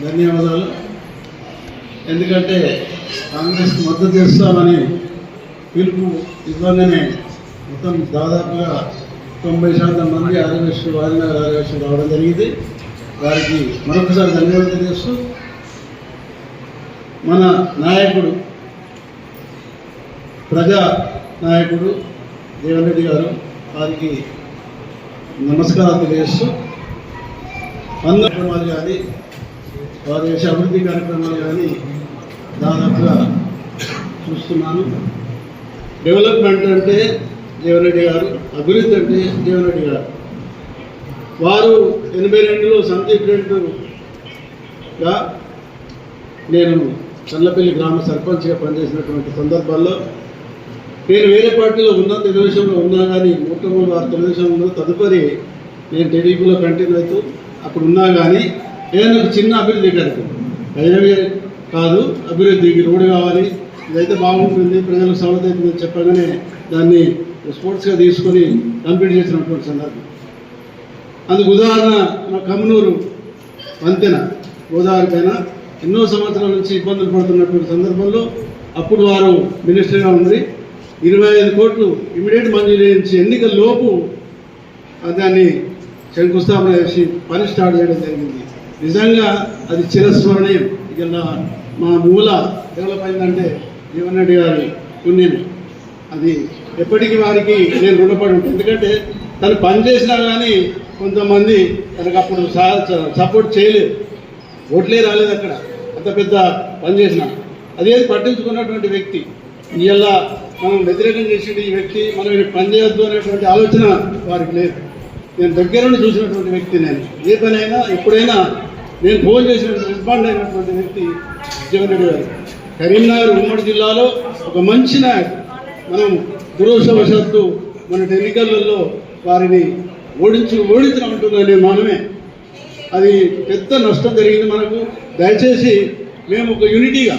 ధన్యవాదాలు. ఎందుకంటే కాంగ్రెస్కి మద్దతు చేస్తామని పిలుపు ఇవ్వగానే మొత్తం దాదాపుగా 90% మంది ఆదివేశ్వరు వారినగర్ ఆదివేశ్వరు రావడం జరిగింది. వారికి మరొకసారి ధన్యవాదాలు తెలియజేస్తూ మన నాయకుడు ప్రజా నాయకుడు జీవన్ రెడ్డి గారు వారికి నమస్కారాలు తెలియజేస్తూ కార్యక్రమాలు కానీ వారి చేసే అభివృద్ధి కార్యక్రమాలు కానీ దాదాపుగా చూస్తున్నాను. డెవలప్మెంట్ అంటే జీవన్ రెడ్డి గారు, అభివృద్ధి అంటే జీవన్ రెడ్డి గారు. వారు 82లో సందీప్ రెడ్డిగా నేను చల్లపల్లి గ్రామ సర్పంచ్గా పనిచేసినటువంటి సందర్భాల్లో నేను వేరే పార్టీలో ఉన్నా, తెలుగుదేశంలో ఉన్నా కానీ మొట్టమొదటి వారు తెలుగుదేశంలో తదుపరి నేను టీడీపీలో కంటిన్యూ అవుతూ అక్కడ ఉన్నా కానీ ఏదైనా ఒక చిన్న అభివృద్ధి కార్యక్రమం అయినవి కాదు, అభివృద్ధికి రోడ్డు కావాలి, ఇదైతే బాగుంటుంది, ప్రజలకు సౌలభ్యం అవుతుందని చెప్పగానే దాన్ని స్పోర్ట్స్గా తీసుకొని కంప్లీట్ చేసినటువంటి సందర్భం. అందుకు ఉదాహరణ మా కమ్నూరు వంతెన గోదావరి పైన ఎన్నో సంవత్సరాల నుంచి ఇబ్బందులు పడుతున్నటువంటి సందర్భంలో అప్పుడు వారు మినిస్టర్గా ఉంది. 25 కోట్లు ఇమీడియట్ మంజూరు చేయించి ఎన్నికల లోపు దాన్ని శంకుస్థాపన చేసి పని స్టార్ట్ చేయడం జరిగింది. నిజంగా అది చిరస్మరణీయం. ఇక మా మూల డెవలప్ అయిందంటే జీవన్ రెడ్డి గారి పుణ్యం. అది ఎప్పటికీ వారికి నేను రుణపడి ఉంటాను. ఎందుకంటే తను పని చేసినా కానీ కొంతమంది తనకు అప్పుడు సపోర్ట్ చేయలేదు, ఓట్లే రాలేదు అక్కడ, అంత పెద్ద పని చేసిన అదేది పట్టించుకున్నటువంటి వ్యక్తి. ఇవాళ మనం వ్యతిరేకం చేసేది ఈ వ్యక్తి, మనం పని చేయొద్దు అనేటువంటి ఆలోచన వారికి లేదు. నేను దగ్గర నుండి చూసినటువంటి వ్యక్తి. నేను ఏ పని అయినా ఎప్పుడైనా నేను ఫోన్ చేసిన రెస్పాండ్ అయినటువంటి వ్యక్తి జీవన్ రెడ్డి గారు. కరీంనగర్ ఉమ్మడి జిల్లాలో ఒక మంచి నాయకుడు. మనం దురదృష్టవశాత్తు మన ఎన్నికలలో వారిని ఓడించినట్టున్నది మనమే. అది పెద్ద నష్టం జరిగింది మనకు. దయచేసి మేము ఒక యూనిటీగా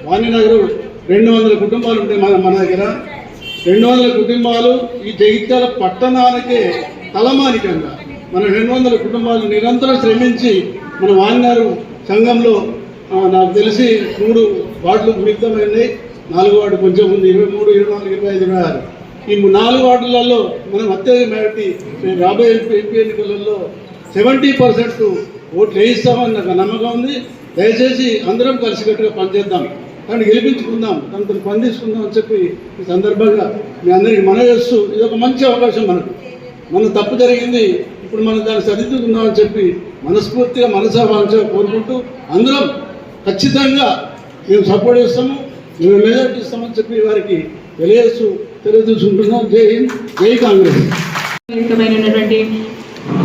వాణినగర్ 200 కుటుంబాలు ఉంటాయి మన దగ్గర. 200 కుటుంబాలు ఈ జగిత్యాల పట్టణానికే తలమానికంగా మన 200 కుటుంబాలు నిరంతరం శ్రమించి మన వాణినగర్ సంఘంలో నాకు తెలిసి 3 వార్డులు మిగతామైనాయి. 4 వార్డు కొంచెం ఉంది, 23, 24, 25, 26. ఈ 4 వార్డులలో మనం అత్యధిక మెజారిటీ రాబోయే ఎంపీ ఎన్నికలలో 70% ఓట్లు వేయిస్తామని నాకు నమ్మకం ఉంది. దయచేసి అందరం కలిసికట్టుగా పనిచేద్దాం, కానీ గెలిపించుకుందాం, తనతో పని తీసుకుందాం అని చెప్పి ఈ సందర్భంగా మీ అందరికీ మనవి చేస్తూ ఇది ఒక మంచి అవకాశం మనకు. మన తప్పు జరిగింది, ఇప్పుడు మనం దాన్ని సరిదిద్దుకుందామని చెప్పి మనస్ఫూర్తిగా మనసాభావంగా కోరుకుంటూ అందరం ఖచ్చితంగా మేము సపోర్ట్ చేస్తాము, మేము మెజార్టీ ఇస్తామని చెప్పి వారికి తెలియజేసుకుంటున్నాం. జై హింద్, జై కాంగ్రెస్.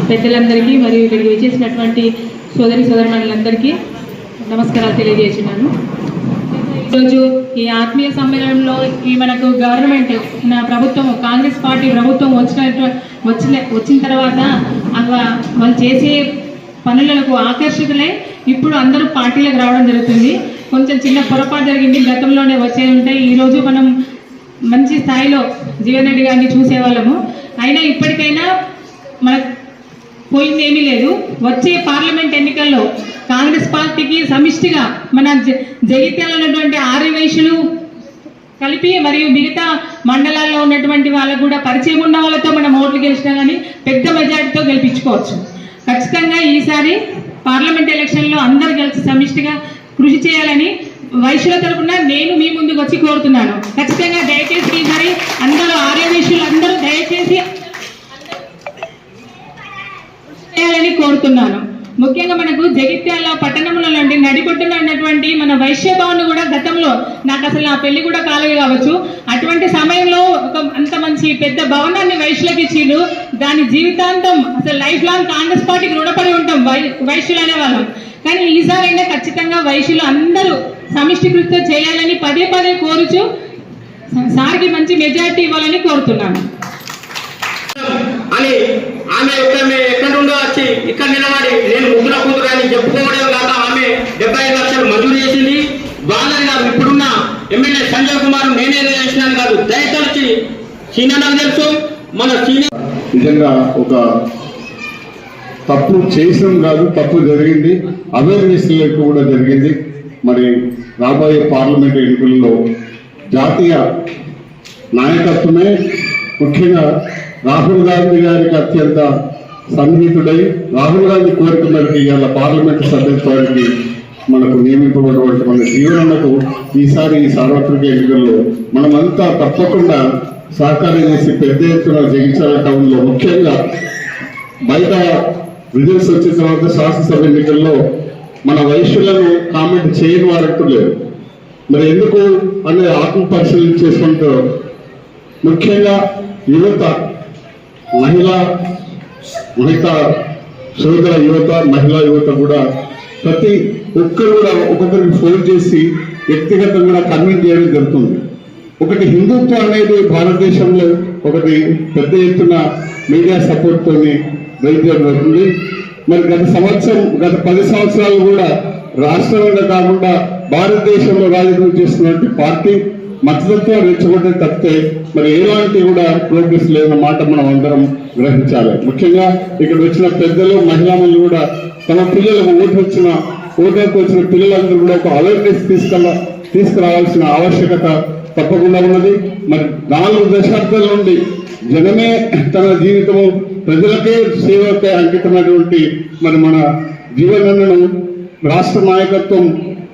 పెద్దలందరికీ మరియు ఇక్కడికి వచ్చేసినటువంటి సోదరిమణులందరికీ నమస్కారాలు తెలియజేస్తున్నాను. ఈరోజు ఈ ఆత్మీయ సమ్మేళనంలో ఈ మనకు గవర్నమెంట్ నా ప్రభుత్వం కాంగ్రెస్ పార్టీ ప్రభుత్వం వచ్చిన తర్వాత వాళ్ళు చేసే పనులకు ఆకర్షితులై ఇప్పుడు అందరూ పార్టీలకు రావడం జరుగుతుంది. కొంచెం చిన్న పొరపాటు జరిగింది, గతంలోనే వచ్చే ఉంటాయి. ఈరోజు మనం మంచి స్థాయిలో జీవన్ రెడ్డి గారిని చూసేవాళ్ళము. అయినా ఇప్పటికైనా మనకు పోయింది ఏమీ లేదు. వచ్చే పార్లమెంట్ ఎన్నికల్లో కాంగ్రెస్ పార్టీకి సమిష్టిగా మన జగిత్యాలలో ఉన్నటువంటి ఆర్యవైశ్యులు కలిపి మరియు మిగతా మండలాల్లో ఉన్నటువంటి వాళ్ళకు కూడా పరిచయం ఉన్న వాళ్ళతో మనం ఓట్లు గెలిచినా కానీ పెద్ద మెజార్టీతో గెలిపించుకోవచ్చు. ఖచ్చితంగా ఈసారి పార్లమెంట్ ఎలక్షన్లో అందరూ కలిసి సమిష్టిగా కృషి చేయాలని వైశ్యుల తరఫున నేను మీ ముందుకు వచ్చి కోరుతున్నాను. ఖచ్చితంగా దయచేసి ఈసారి అందరూ ఆర్యవైశ్యులు అందరూ దయచేసి చేయాలని కోరుతున్నాను. ముఖ్యంగా మనకు జగిత్యాల పట్టణంలో నుండి నడిపొట్టున ఉన్నటువంటి మన వైశ్య భవన్ కూడా గతంలో నాకు అసలు నా పెళ్లి కూడా కాలేదు కావచ్చు, అటువంటి సమయంలో అంత మంచి పెద్ద భవనాన్ని వైశ్యులకు ఇచ్చిండు. దాని జీవితాంతం అసలు లైఫ్ లాంగ్ కాంగ్రెస్ పార్టీకి రుణపడి ఉంటాం వైశ్యులు అనే వాళ్ళం. కానీ ఈసారైనా ఖచ్చితంగా వైశ్యులు అందరూ సమిష్టి కృషి చేయాలని పదే కోరుచు సార్కి మంచి మెజార్టీ ఇవ్వాలని కోరుతున్నాను. అని ఆమె ఎక్కడుండో వచ్చి ఇక్కడ నిలబడి నేను ముగ్గుర కూతురు అని చెప్పుకోవడం కాక ఆమె 75 లక్షలు మంజూరు చేసింది. వాళ్ళని నాకు ఇప్పుడున్న ఎమ్మెల్యే సంజయ్ కుమార్ నేనే చేసినాను కాదు, దయతలిచి సీనియర్ నాకు తెలుసు మన సీనియర్ నిజంగా ఒక తప్పు చేసాం కాదు, తప్పు జరిగింది, అవేర్నెస్ లేక కూడా జరిగింది. మరి రాబోయే పార్లమెంట్ ఎన్నికల్లో జాతీయ నాయకత్వమే ముఖ్యంగా రాహుల్ గాంధీ గారికి అత్యంత సన్నిహితుడై రాహుల్ గాంధీ కోరిక మేరకు ఇవాళ పార్లమెంటు సభ్యత్వానికి మనకు నియమింపబడినటువంటి మన జీవనకు ఈసారి ఈ సార్వత్రిక ఎన్నికల్లో మనమంతా తప్పకుండా సహకారం చేసి పెద్ద ఎత్తున జగిత్యాల టౌన్లో ముఖ్యంగా బయట రిజల్ట్స్ వచ్చిన తర్వాత శాసనసభ ఎన్నికల్లో మన వైశ్యులను కామెంట్ చేయని వారంటూ లేరు. మరి ఎందుకు అనేది ఆత్మ పరిశీలన చేసుకుంటూ ముఖ్యంగా యువత, మహిళా సోదర యువత, మహిళా యువత కూడా ప్రతి ఒక్కరు కూడా ఒక్కొక్కరికి ఫోన్ చేసి వ్యక్తిగతంగా కన్విన్స్ చేయడం జరుగుతుంది. ఒకటి హిందుత్వం అనేది భారతదేశంలో ఒకటి పెద్ద ఎత్తున మీడియా సపోర్ట్ తోని జరుగుతుంది. మరి గత 10 సంవత్సరాలు కూడా రాష్ట్రంలో కాకుండా భారతదేశంలో రాజకీయం చేస్తున్నటువంటి పార్టీ మతతత్వం రెచ్చగొట్టే తప్పితే మరి ఎలాంటి కూడా ప్రోగ్రెస్ లేదన్న మాట మనం అందరం గ్రహించాలి. ముఖ్యంగా ఇక్కడ వచ్చిన పెద్దలు, మహిళలు కూడా తమ పిల్లలకు ఓటుకు వచ్చిన పిల్లలందరూ కూడా ఒక అవేర్నెస్ తీసుకురావాల్సిన ఆవశ్యకత తప్పకుండా ఉన్నది. మరి 4 దశాబ్దాల నుండి జనమే తన జీవితము ప్రజలకే సేవకే అంకితమైనటువంటి మరి మన జీవనను రాష్ట్ర నాయకత్వం,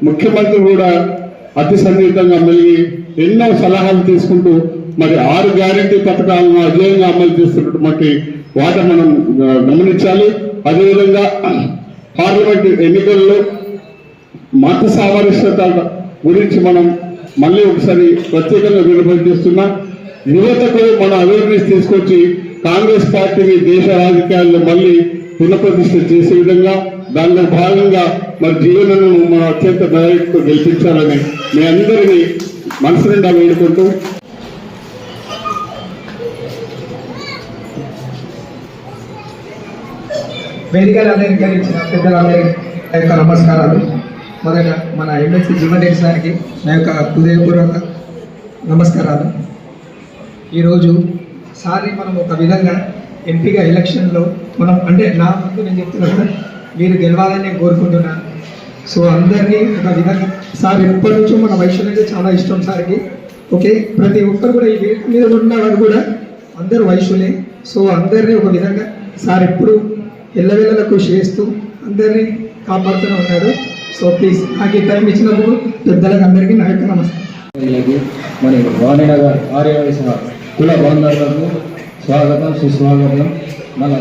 ముఖ్యమంత్రి కూడా అతి సన్నిహితంగా మెలిగి ఎన్నో సలహాలు తీసుకుంటూ మరి 6 గ్యారెంటీ పథకాలను అజేయంగా అమలు చేస్తున్నటువంటి వాటి మనం గమనించాలి. అదేవిధంగా పార్లమెంట్ ఎన్నికల్లో మత సామరస్యత గురించి మనం మళ్ళీ ఒకసారి ప్రత్యేకంగా వినపడిస్తున్నా. యువతకు మన అవేర్నెస్ తీసుకొచ్చి కాంగ్రెస్ పార్టీని దేశ రాజకీయాల్లో మళ్ళీ పునఃప్రతిష్ఠ చేసే విధంగా దానిలో భాగంగా మరి జీవనను మన అత్యంత నాయకుడు గెలిపించాలని మీ అందరినీ మనసు నిండా వేడుకుంటూ వేదికలు అలంకరించిన పెద్దలందరికీ నా యొక్క నమస్కారాలు. మొదట మన ఎమ్మెల్సీ జీవన్ రెడ్డి గారికి నా యొక్క హృదయపూర్వక నమస్కారాలు. ఈరోజు సారి మనం ఒక విధంగా ఎంపీగా ఎలక్షన్లో మనం అంటే నా ముందు నేను చెప్తున్నాను, మీరు గెలవాలని నేను కోరుకుంటున్నాను. సో అందరినీ ఒక విధంగా సార్ ఎప్పటి నుంచో మన వైశ్యులంటే చాలా ఇష్టం సార్కి. ఓకే, ప్రతి ఒక్కరు కూడా ఈ వేదిక మీద ఉన్నవారు కూడా అందరూ వైశ్యులే. సో అందరినీ ఒక విధంగా సార్ ఎప్పుడు ఎల్లవేళలా కృషి చేస్తూ అందరినీ కాపాడుతూనే ఉన్నాడు. సో ప్లీజ్ నాకు ఈ టైం ఇచ్చినందుకు పెద్దలకు అందరికీ నా యొక్క నమస్కారం. మరి వాణినగర్ ఆర్యవైశ్య కుల బాంధవులకు స్వాగతం, సుస్వాగతం. మన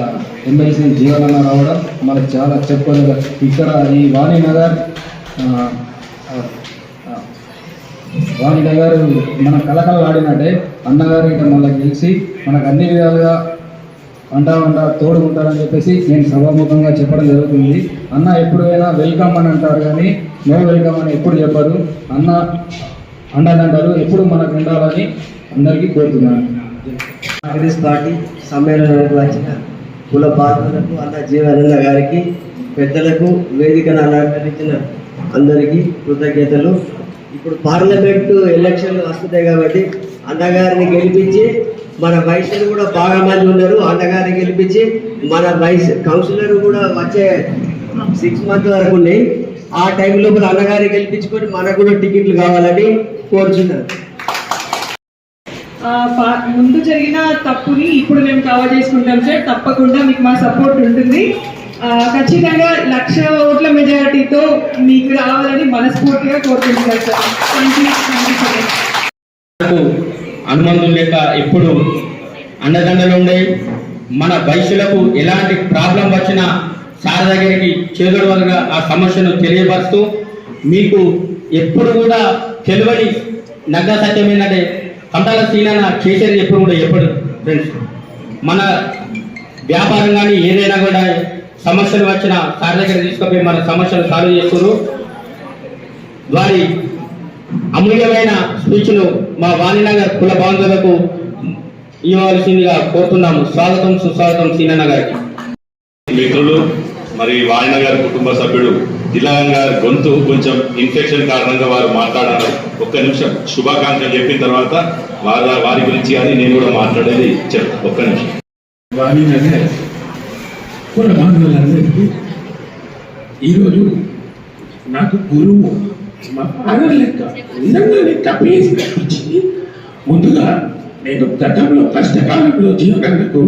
ఎమ్మెల్సీ జీవనన్న రావడం మనకు చాలా చెప్పలేదు. ఇక్కడ ఈ వాణినగర్ మన కలకలలాడినట్టే అన్నగారు ఇక్కడ మళ్ళీ గెలిచి మనకు అన్ని విధాలుగా అంటా తోడుకుంటారని చెప్పేసి నేను సభాముఖంగా చెప్పడం జరుగుతుంది. అన్న ఎప్పుడైనా వెల్కమ్ అని అంటారు కానీ నో వెల్కమ్ అని ఎప్పుడు చెప్పరు. అన్న అంటారు, ఎప్పుడు మనకు ఉండాలని అందరికీ కోరుతున్నాను. కాంగ్రెస్ పార్టీ సమ్మేళనానికి వచ్చిన కుల బాంధవులకు, అన్న జీవనన్న గారికి, పెద్దలకు, వేదికను అలంకరించిన అందరికీ కృతజ్ఞతలు. ఇప్పుడు పార్లమెంటు ఎలక్షన్లు వస్తున్నాయి కాబట్టి అన్నగారిని గెలిపించి మన వైశ్యులు కూడా బాగా మంది ఉన్నారు. అన్నగారిని గెలిపించి మన కౌన్సిలర్ కూడా వచ్చే 6 months వరకు ఉన్నాయి. ఆ టైంలో కూడా అన్నగారిని గెలిపించుకొని మనకు కూడా టికెట్లు కావాలని కోరుచున్నారు. ముందు జరిగిన తప్పుని ఇప్పుడు మేము కవర్ చేసుకుంటాం సార్. తప్పకుండా మీకు మా సపోర్ట్ ఉంటుంది. ఖచ్చితంగా 1,00,000 ఓట్ల మెజారిటీతో మీకు రావాలని మనస్ఫూర్తిగా కోరుకుంటున్నాను సార్. అనుబంధం లేక ఎప్పుడు అండదండలు ఉండే మన వైశ్యులకు ఎలాంటి ప్రాబ్లం వచ్చినా సార్ దగ్గరికి చేదోడవలుగా ఆ సమస్యను తెలియపరుస్తూ మీకు ఎప్పుడు కూడా తెలియని నగ్న సత్యం ఏంటంటే కంటాల సీనన్న చేసేది ఎప్పుడు కూడా ఫ్రెండ్స్ మన వ్యాపారం కానీ ఏదైనా కూడా సమస్యలు వచ్చినా సార్ దగ్గర తీసుకుపోయి మన సమస్యలు సాల్వ్ చేస్తున్నారు. వారి అమూల్యమైన స్పీచ్ను మా వాణినగర్ కుల బాంధవులకు ఇవ్వవలసిందిగా కోరుతున్నాము. స్వాగతం, సుస్వాగతం సీనన్న గారికి. మిత్రులు మరి వాణినగర్ కుటుంబ సభ్యుడు దిలాన్ గారి గొంతు కొంచెం ఇన్ఫెక్షన్ కారణంగా వారు మాట్లాడారు. ఒక్క నిమిషం శుభాకాంక్షలు చెప్పిన తర్వాత వారి గురించి కానీ నేను కూడా మాట్లాడేది చెప్తాను. ఒక్క నిమిషం. వాణినగర్ కుల బాంధవులందరికీ ఈరోజు నాకు గురువు మా ఫాదర్ లెక్క నిజంగా లెక్క పేసి కనిపించింది. ముందుగా నేను గతంలో కష్టకాలంలో జీవనాలకు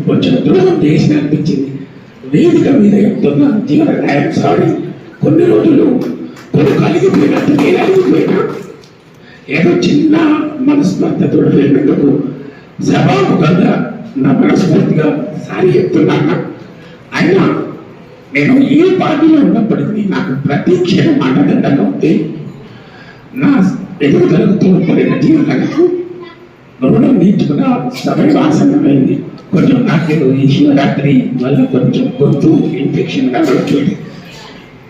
కొంచెం ద్రోహం చేసి అనిపించింది. వేదిక మీద చెప్తున్న జీవన సారీ కొన్ని రోజులు కొన్ని కలిగిపోయినట్టు నేను అడిగిపోయినా ఏదో చిన్న మనస్పర్ధతో వెళ్ళినందుకు సభాముఖంగా నా మనస్ఫూర్తిగా సారీ చెప్తున్నాను. అయినా నేను ఏ పార్టీలో ఉన్నప్పటికీ నాకు ప్రతి క్షణం అండదండగా ఉంది. నా ఎదుగుదలకు తోడ్పడిన జీవనకు రుణం నేర్చుకున్న సమయం ఆసన్నమైంది. కొంచెం నాకు ఈ శివరాత్రి వల్ల కొంచెం గొంతు ఇన్ఫెక్షన్గా నడుస్తుంది.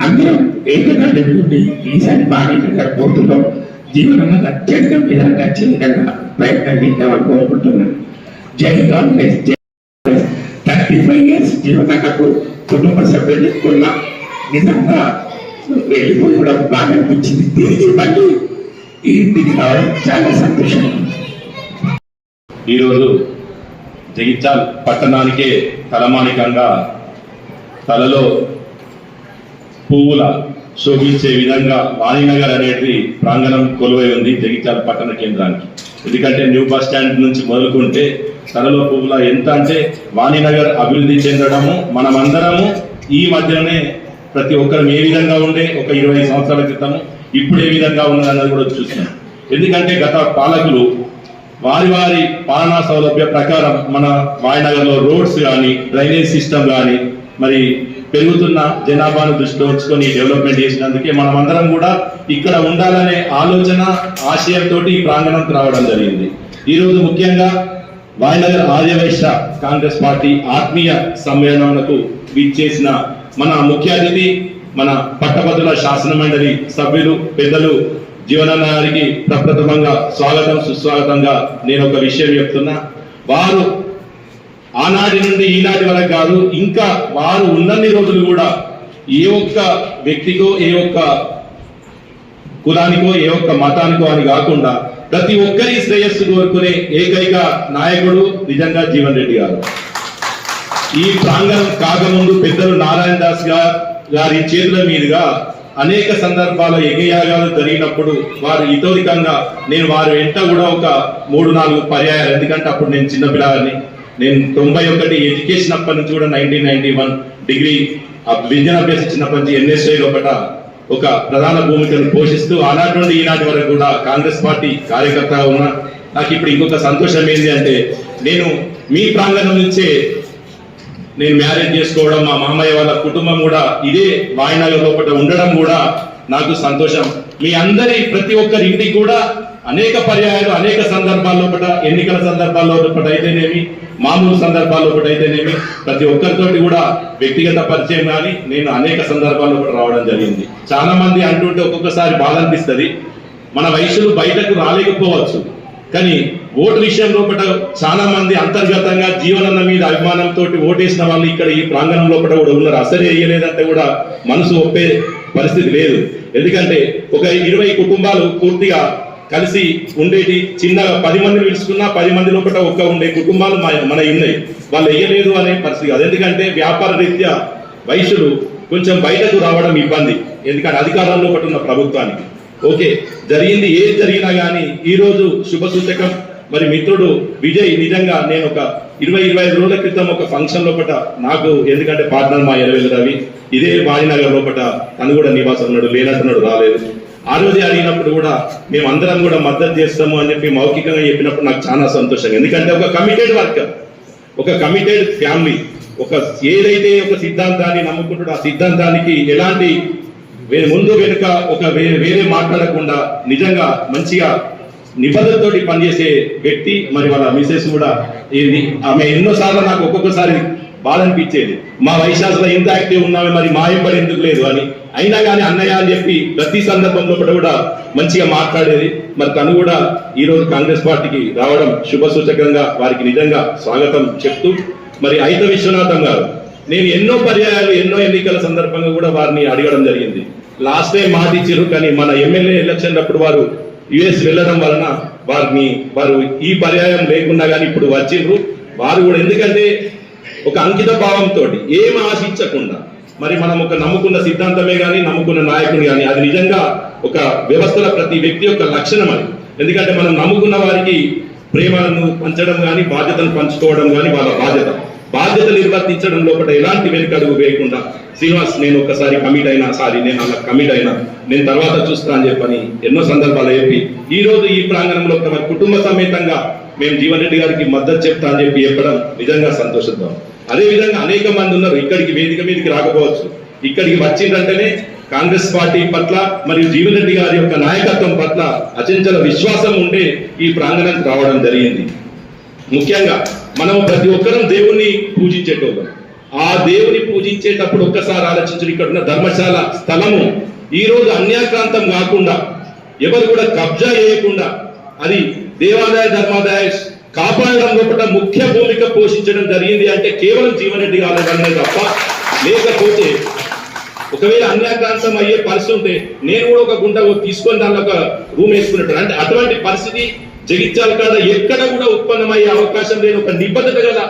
అందరం ఏకదాటి నుండి ఈసారి బాగా పోతులో జీవనంగా అత్యంత విధంగా వచ్చే విధంగా ప్రయత్నం చేద్దామని కోరుకుంటున్నాను. జై కాంగ్రెస్. 35 years జీవనకు కుటుంబ సభ్యులు కొన్న నిజంగా వెళ్ళిపోవడం బాగా అనిపించింది. తిరిగి మళ్ళీ ఈ ఇంటికి రావడం చాలా సంతోషం. ఈరోజు జగిత్యాల పట్టణానికే తలమానికంగా తలలో పువ్వుల శోభించే విధంగా వాణినగర్ అనేది ప్రాంగణం కొలువై ఉంది జగిత్యాల పట్టణ కేంద్రానికి. ఎందుకంటే న్యూ బస్ స్టాండ్ నుంచి మొదలుకుంటే తలలో పువ్వుల ఎంత అంటే వాణినగర్ అభివృద్ధి చెందడము మనమందరము ఈ మధ్యనే ప్రతి ఒక్కరు ఏ విధంగా ఉండే ఒక 20 సంవత్సరాల క్రితము ఇప్పుడు ఏ విధంగా ఉన్నదన్నది కూడా చూస్తున్నాం. ఎందుకంటే గత పాలకులు వారి వారి పాలనా సౌలభ్య ప్రకారం మన వాయినగర్లో రోడ్స్ కానీ డ్రైనేజ్ సిస్టమ్ కానీ మరి పెరుగుతున్న జనాభాను దృష్టిలో ఉంచుకొని డెవలప్మెంట్ చేసినందుకే మనమందరం కూడా ఇక్కడ ఉండాలనే ఆలోచన ఆశయంతో ఈ ప్రాంగణంకి రావడం జరిగింది. ఈరోజు ముఖ్యంగా వాయినగర్ ఆర్యవైశ్య కాంగ్రెస్ పార్టీ ఆత్మీయ సమ్మేళనకు విచ్చేసిన మన ముఖ్య అతిథి మన పట్టభద్రుల శాసన మండలి సభ్యులు పెద్దలు జీవనన్న గారికి ప్రప్రథమంగా స్వాగతం సుస్వాగతంగా నేను ఒక విషయం చెప్తున్నా. వారు ఆనాటి నుండి ఈనాటి వరకు కాదు, ఇంకా వారు ఉన్నన్ని రోజులు కూడా ఏ ఒక్క వ్యక్తికో ఏ ఒక్క కులానికో ఏ ఒక్క మతానికో అని కాకుండా ప్రతి ఒక్కరి శ్రేయస్సు కోరుకునే ఏకైక నాయకుడు నిజంగా జీవన్ రెడ్డి గారు. ఈ ప్రాంగణం కాకముందు పెద్దలు నారాయణ దాస్ గారి చేతుల మీదుగా అనేక సందర్భాల్లో యజ్ఞయాగాలు జరిగినప్పుడు వారు ఇతోరికంగా నేను వారి వెంట కూడా ఒక 3-4 పర్యాయాలు, ఎందుకంటే అప్పుడు నేను చిన్నపిల్లని, నేను 91 ఎడ్యుకేషన్ అప్పటి నుంచి కూడా 1991 డిగ్రీ విద్యను అభ్యసించినప్పటి నుంచి NSI లోపల ఒక ప్రధాన భూమికను పోషిస్తూ ఆనాటి నుండి ఈనాటి వరకు కూడా కాంగ్రెస్ పార్టీ కార్యకర్తగా ఉన్నా. నాకు ఇప్పుడు ఇంకొక సంతోషం ఏంటి అంటే నేను మీ ప్రాంగణం నుంచే నేను మ్యారేజ్ చేసుకోవడం, మా మామయ్య వాళ్ళ కుటుంబం కూడా ఇదే వాయినగర్ లోపల ఉండడం కూడా నాకు సంతోషం. మీ అందరి ప్రతి ఒక్కరి ఇంటికి కూడా అనేక పర్యాయాలు అనేక సందర్భాల్లో ఎన్నికల సందర్భాల్లో అయితేనేమి మామూలు సందర్భాల్లో అయితేనేమి ప్రతి ఒక్కరితోటి కూడా వ్యక్తిగత పరిచయం కానీ నేను అనేక సందర్భాల్లో రావడం జరిగింది. చాలా మంది అంటుంటే ఒక్కొక్కసారి బాధ అనిపిస్తుంది, మన వయసులు బయటకు రాలేకపోవచ్చు, కానీ ఓటు విషయం లోపల చాలా మంది అంతర్గతంగా జీవనన్న మీద అభిమానంతో ఓటేసిన వాళ్ళు ఇక్కడ ఈ ప్రాంగణం లోపల కూడా ఉన్నారు. అసలు వేయలేదంటే కూడా మనసు ఒప్పే పరిస్థితి లేదు. ఎందుకంటే ఒక 20 కుటుంబాలు పూర్తిగా కలిసి ఉండేటి, చిన్నగా 10 మందిని పిలుచుకున్నా 10 మంది లోపల ఒక్క ఉండే కుటుంబాలు మన ఉన్నాయి. వాళ్ళు వేయలేదు అనే పరిస్థితి కాదు. ఎందుకంటే వ్యాపార రీత్యా వయసులు కొంచెం బయటకు రావడం ఇబ్బంది, ఎందుకంటే అధికారంలో ఉన్న ప్రభుత్వానికి. ఓకే, జరిగింది ఏది జరిగినా కానీ ఈ రోజు శుభ సూచకం. మరి మిత్రుడు విజయ్ నిజంగా నేను ఒక 20-25 రోజుల క్రితం ఒక ఫంక్షన్ లోపల నాకు, ఎందుకంటే పార్ట్నర్ మా ఎరవేలు రవి ఇదే వాణినగర్ లోపల తను కూడా నివాసం ఉన్నాడు, లేనట్టున్నాడు, రాలేదు. ఆ రోజే అడిగినప్పుడు కూడా మేము అందరం కూడా మద్దతు చేస్తాము అని చెప్పి మౌఖికంగా చెప్పినప్పుడు నాకు చాలా సంతోషం. ఎందుకంటే ఒక కమిటెడ్ వర్కర్, ఒక కమిటెడ్ ఫ్యామిలీ, ఒక ఏదైతే ఒక సిద్ధాంతాన్ని నమ్ముకుంటాడో ఆ సిద్ధాంతానికి ఎలాంటి ముందు వెనుక ఒక వేరే మాట్లాడకుండా నిజంగా మంచిగా నిబద్ధతతోటి పనిచేసే వ్యక్తి. మరి వాళ్ళ మిసెస్ కూడా ఏంది, ఆమె ఎన్నోసార్లు నాకు ఒక్కొక్కసారి బాధ అనిపించేది, మా వైశాఖలో ఇంత యాక్టివ్ ఉన్నామే మరి మా ఎంబడి ఎందుకు లేదు అని. అయినా కానీ అన్నయ్య అని చెప్పి ప్రతి సందర్భంలో కూడా మంచిగా మాట్లాడేది. మరి తను కూడా ఈ రోజు కాంగ్రెస్ పార్టీకి రావడం శుభ సూచకంగా వారికి నిజంగా స్వాగతం చెప్తూ, మరి అయిత విశ్వనాథం గారు నేను ఎన్నో పర్యాయాలు ఎన్నో ఎన్నికల సందర్భంగా కూడా వారిని అడగడం జరిగింది. లాస్ట్ టైం మాట ఇచ్చారు, కానీ మన ఎమ్మెల్యే ఎలక్షన్ అప్పుడు వారు US వెళ్ళడం వలన వారు ఈ పర్యాయం లేకుండా కానీ ఇప్పుడు వచ్చిండ్రు. వారు కూడా ఎందుకంటే ఒక అంకిత భావంతో ఏం ఆశించకుండా మరి మనం ఒక నమ్ముకున్న సిద్ధాంతమే కానీ నమ్ముకున్న నాయకుడు కానీ అది నిజంగా ఒక వ్యవస్థల ప్రతి వ్యక్తి యొక్క లక్షణం అది. ఎందుకంటే మనం నమ్ముకున్న వారికి ప్రేమలను పంచడం కానీ బాధ్యతను పంచుకోవడం కానీ వాళ్ళ బాధ్యత నిర్వర్తించడం లోపల ఎలాంటి వెనుకడుగు వేయకుండా శ్రీనివాస్ నేను ఒక్కసారి కమిట్ అయినా నేను అలా కమిట్ అయినా నేను తర్వాత చూస్తా అని చెప్పని ఎన్నో సందర్భాలు చెప్పి ఈ రోజు ఈ ప్రాంగణంలో మరి కుటుంబ సమేతంగా మేము జీవన్ రెడ్డి గారికి మద్దతు చెప్తా అని చెప్పి చెప్పడం నిజంగా సంతోషిద్దాం. అదే విధంగా అనేక మంది ఉన్నారు ఇక్కడికి వేదిక మీదకి రాకపోవచ్చు, ఇక్కడికి వచ్చిందంటేనే కాంగ్రెస్ పార్టీ పట్ల మరియు జీవన్ రెడ్డి గారి యొక్క నాయకత్వం పట్ల అచంచల విశ్వాసం ఉండే ఈ ప్రాంగణానికి రావడం జరిగింది. ముఖ్యంగా మనం ప్రతి ఒక్కరం దేవుణ్ణి పూజించేటోళ్ళం. ఆ దేవుని పూజించేటప్పుడు ఒక్కసారి ఆలోచించు, ఇక్కడ ఉన్న ధర్మశాల స్థలము ఈ రోజు అన్యాక్రాంతం కాకుండా ఎవరు కూడా కబ్జా చేయకుండా అది దేవాదాయ ధర్మాదాయ కాపాడడం లోపల ముఖ్య భూమిక పోషించడం జరిగింది అంటే కేవలం జీవన్ రెడ్డి గారి తప్ప. లేకపోతే ఒకవేళ అన్యాక్రాంతం అయ్యే పరిస్థితి ఉంటే నేను కూడా ఒక గుంట తీసుకొని దానిలో ఒక రూమ్ వేసుకున్నట్టు అంటే అటువంటి పరిస్థితి జగిత్యాల కాడ ఎక్కడ కూడా ఉత్పన్నమయ్యే అవకాశం లేని ఒక నిబద్ధత గల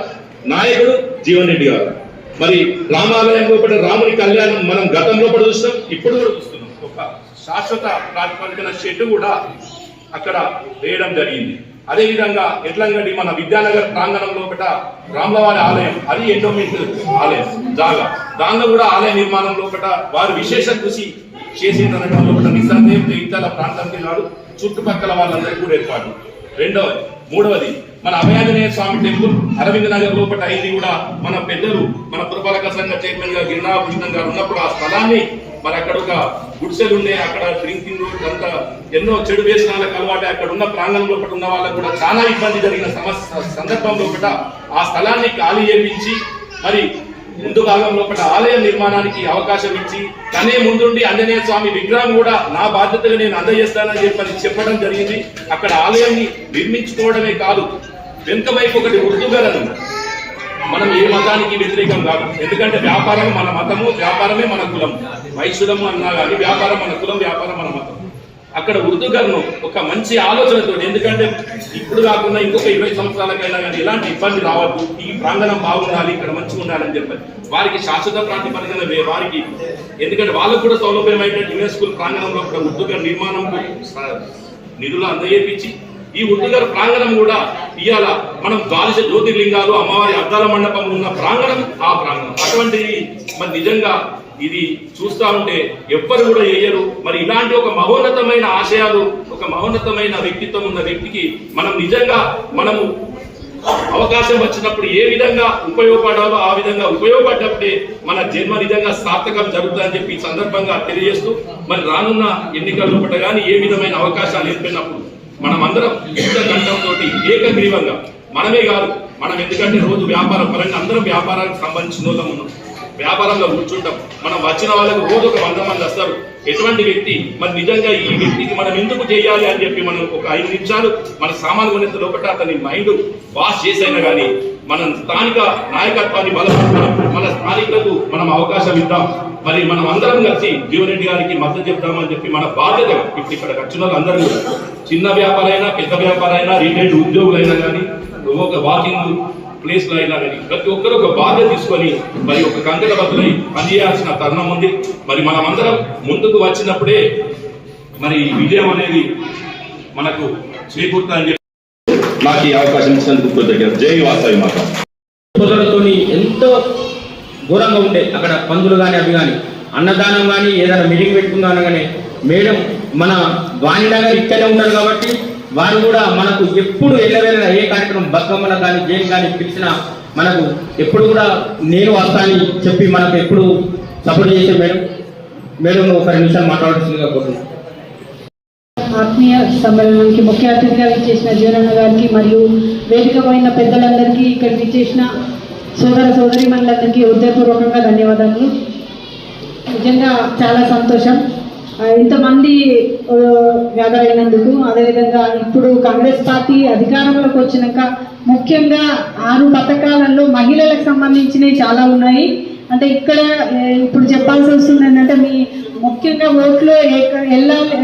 నాయకుడు జీవన్ రెడ్డి గారు. మరి రామాలయం లోపల రాముని కళ్యాణం మనం గతంలో కూడా చూస్తున్నాం, ఇప్పుడు కూడా చూస్తున్నాం. ఒక శాశ్వత ప్రాతిపదికన షెడ్ కూడా అక్కడ వేయడం జరిగింది. అదే విధంగా ఎట్లంగడి మన విద్యానగర్ ప్రాంగణం లోపల రాములవారి ఆలయం అది ఎండోమెంట్ ఆలయం జాగా దానిలో కూడా ఆలయ నిర్మాణం లోపల వారు విశేష కృషి చేసిందనడం లోపల నిస్సందేహం జగిత్యాల ప్రాంతానికి నాడు చుట్టుపక్కల వాళ్ళందరికీ కూడా ఏర్పాటు. మూడవది మన అభయాంజనేయ స్వామి టెంపుల్ అరవింద్ నగర్ లోపల అయింది కూడా మన పెద్దలు మన పురపాలక సంఘ చైర్మన్ గా గిరినాభూషణం గారు ఉన్నప్పుడు ఆ స్థలాన్ని మరి అక్కడ ఒక గుడిసెలు ఉండే అక్కడ డ్రింకింగ్ అంతా ఎన్నో చెడు వ్యసనాలకు అలవాటు అక్కడ ఉన్న ప్రాంగణం లోపల ఉన్న వాళ్ళకు కూడా చాలా ఇబ్బంది జరిగిన సందర్భం లోపల ఆ స్థలాన్ని ఖాళీ చేయించి మరి ముందు భాగం లోపల ఆలయ నిర్మాణానికి అవకాశం ఇచ్చి తనే ముందుండి ఆంజనేయ స్వామి విగ్రహం కూడా నా బాధ్యతగా నేను అందజేస్తానని చెప్పడం జరిగింది. అక్కడ ఆలయాన్ని నిర్మించుకోవడమే కాదు వెనుక వైపు ఒకటి ఉర్దూగలను మనం ఏ మతానికి వ్యతిరేకం కాదు, ఎందుకంటే వ్యాపారం మన మతము, వ్యాపారమే మన కులం, వైశ్యులము అన్నా కానీ వ్యాపారం మన కులం, వ్యాపారం మన మతం. అక్కడ ఉర్దూగర్ను ఒక మంచి ఆలోచనతో, ఎందుకంటే ఇప్పుడు కాకుండా ఇంకొక 20 సంవత్సరాలకైనా కానీ ఎలాంటి ఇబ్బంది రావద్దు, ఈ ప్రాంగణం బాగుండాలి, ఇక్కడ మంచిగా ఉండాలని చెప్పారు. వారికి శాశ్వత ప్రాతిపదికన వారికి ఎందుకంటే వాళ్ళకు కూడా సౌలభ్యమైన యూనివర్సిటీ ప్రాంగణంలో కూడా ఉర్దూగర్ నిర్మాణం నిధులు అందజేపించి ఈ ఉర్దూగర్ ప్రాంగణం కూడా ఇవాళ మనం ద్వాదశ జ్యోతిర్లింగాలు అమ్మవారి అద్దాల మండపం ఉన్న ప్రాంగణం ఆ ప్రాంగణం అటువంటి మరి నిజంగా ఇది చూస్తా ఉంటే ఎవ్వరు కూడా వేయరు. మరి ఇలాంటి ఒక మహోన్నతమైన ఆశయాలు, ఒక మహోన్నతమైన వ్యక్తిత్వం ఉన్న వ్యక్తికి మనం నిజంగా మనము అవకాశం వచ్చినప్పుడు ఏ విధంగా ఉపయోగపడాలో ఆ విధంగా ఉపయోగపడ్డప్పుడే మన జన్మ నిజంగా సార్థకం జరుగుతుందని చెప్పి ఈ సందర్భంగా తెలియజేస్తూ మరి రానున్న ఎన్నికల లోపల కానీ ఏ విధమైన అవకాశాలు ఏర్పడినప్పుడు మనం అందరం యుద్ధ కంఠంతో ఏకగ్రీవంగా మనమే కాదు మనం ఎందుకంటే రోజు వ్యాపారం పరంగా అందరం వ్యాపారానికి సంబంధించిన వాళ్ళం ఉన్నాం, వ్యాపారంలో కూర్చుంటాం. మనం వచ్చిన వాళ్ళకు రోజు ఒక 100 మంది వస్తారు. ఎటువంటి వ్యక్తి మరి నిజంగా ఈ వ్యక్తికి మనం ఎందుకు చేయాలి అని చెప్పి మనం ఒక 5 నిమిషాలు మన సామాన్లు కొనేంత లోపల అతని మైండ్ వాష్ చేసైనా కానీ మనం స్థానిక నాయకత్వాన్ని బలపడతాం, మన స్థానికులకు మనం అవకాశం ఇద్దాం. మరి మనం అందరం కలిసి జీవన్ రెడ్డి గారికి మద్దతు చెప్తామని చెప్పి మన బాధ్యత. ఇప్పుడు ఇక్కడ వచ్చిన వాళ్ళందరూ చిన్న వ్యాపారైనా పెద్ద వ్యాపారైనా రిటైల్ ఉద్యోగులైనా కానీ ఒక వాకింగ్ ప్లేస్ లో అయినా కానీ ప్రతి ఒక్కరు ఒక బాధ్యత తీసుకొని మరి ఒక కంకణ బద్దులై పనిచేయాల్సిన తరుణం ఉంది. మరి మనం అందరం ముందుకు వచ్చినప్పుడే మరి విజయం అనేది మనకు చేకూరుతుందని చెప్పి నాకు ఈ అవకాశం ఇచ్చినందుకు కృతజ్ఞతలు. జై వాసవి మాత. సోదరులతోని ఎంతో ఘోరంగా ఉండే అక్కడ పందులు కానీ అవి కానీ అన్నదానం కానీ ఏదైనా మీటింగ్ పెట్టుకున్నాను కానీ మేడం మన వాణినగర్ ఇక్కడే ఉంటారు కాబట్టి వారు కూడా మనకు ఎప్పుడు వెళ్ళవేళ ఏ కార్యక్రమం బతుకమ్మల కానీ జైలు కానీ పిలిచినా మనకు ఎప్పుడు కూడా నేను వస్తానని చెప్పి మనకు ఎప్పుడు సపోర్ట్ చేసే మేడం ఒక 2 నిమిషాలు మాట్లాడుతుందిగా కోరుతున్నాను. ఆత్మీయ సమ్మేళనానికి ముఖ్య అతిథిగా విచ్చేసిన జీవనన్న గారికి మరియు వేదిక పైన పెద్దలందరికీ ఇక్కడ విచ్చేసిన సోదరీమణులందరికీ హృదయపూర్వకంగా ధన్యవాదాలు. నిజంగా చాలా సంతోషం ఇంతమంది వ్యాధులైనందుకు. అదేవిధంగా ఇప్పుడు కాంగ్రెస్ పార్టీ అధికారంలోకి వచ్చినాక ముఖ్యంగా 6 పథకాలలో మహిళలకు సంబంధించినవి చాలా ఉన్నాయి. అంటే ఇక్కడ ఇప్పుడు చెప్పాల్సి వస్తుంది ఏంటంటే మీ ముఖ్యంగా ఓట్లు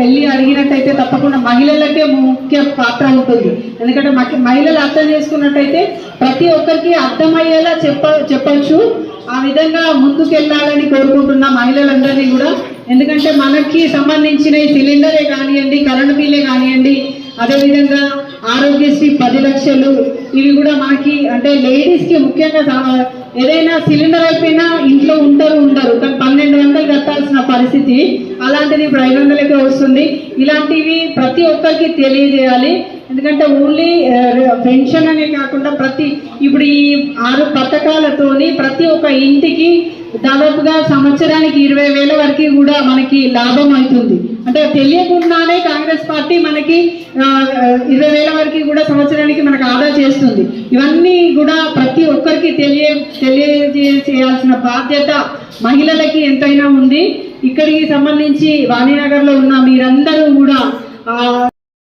వెళ్ళి అడిగినట్టయితే తప్పకుండా మహిళలకే ముఖ్య పాత్ర ఉంటుంది. ఎందుకంటే మహిళలు అర్థం చేసుకున్నట్టయితే ప్రతి ఒక్కరికి అర్థమయ్యేలా చెప్పచ్చు. ఆ విధంగా ముందుకెళ్ళాలని కోరుకుంటున్న మహిళలందరినీ కూడా. ఎందుకంటే మనకి సంబంధించిన ఈ సిలిండరే కానివ్వండి, కరెంటు బిల్లే కానివ్వండి, అదేవిధంగా ఆరోగ్యశ్రీ 10 లక్షలు ఇవి కూడా మనకి అంటే లేడీస్కి ముఖ్యంగా ఏదైనా సిలిండర్ అయిపోయినా ఇంట్లో ఉండరు కానీ 1200 కట్టాల్సిన పరిస్థితి, అలాంటిది ఇప్పుడు 500కే వస్తుంది. ఇలాంటివి ప్రతి ఒక్కరికి తెలియజేయాలి. ఎందుకంటే ఓన్లీ పెన్షన్ అనే కాకుండా ఇప్పుడు ఈ 6 పథకాలతోని ప్రతి ఒక్క ఇంటికి దాదాపుగా సంవత్సరానికి 20,000 వరకు కూడా మనకి లాభం అవుతుంది. అంటే తెలియకుండానే కాంగ్రెస్ పార్టీ మనకి 20,000 వరకు కూడా సంవత్సరానికి మనకు ఆదా చేస్తుంది. ఇవన్నీ కూడా ప్రతి ఒక్కరికి తెలియజేయాల్సిన బాధ్యత మహిళలకి ఎంతైనా ఉంది. ఇక్కడికి సంబంధించి వాణినగర్లో ఉన్న మీరందరూ కూడా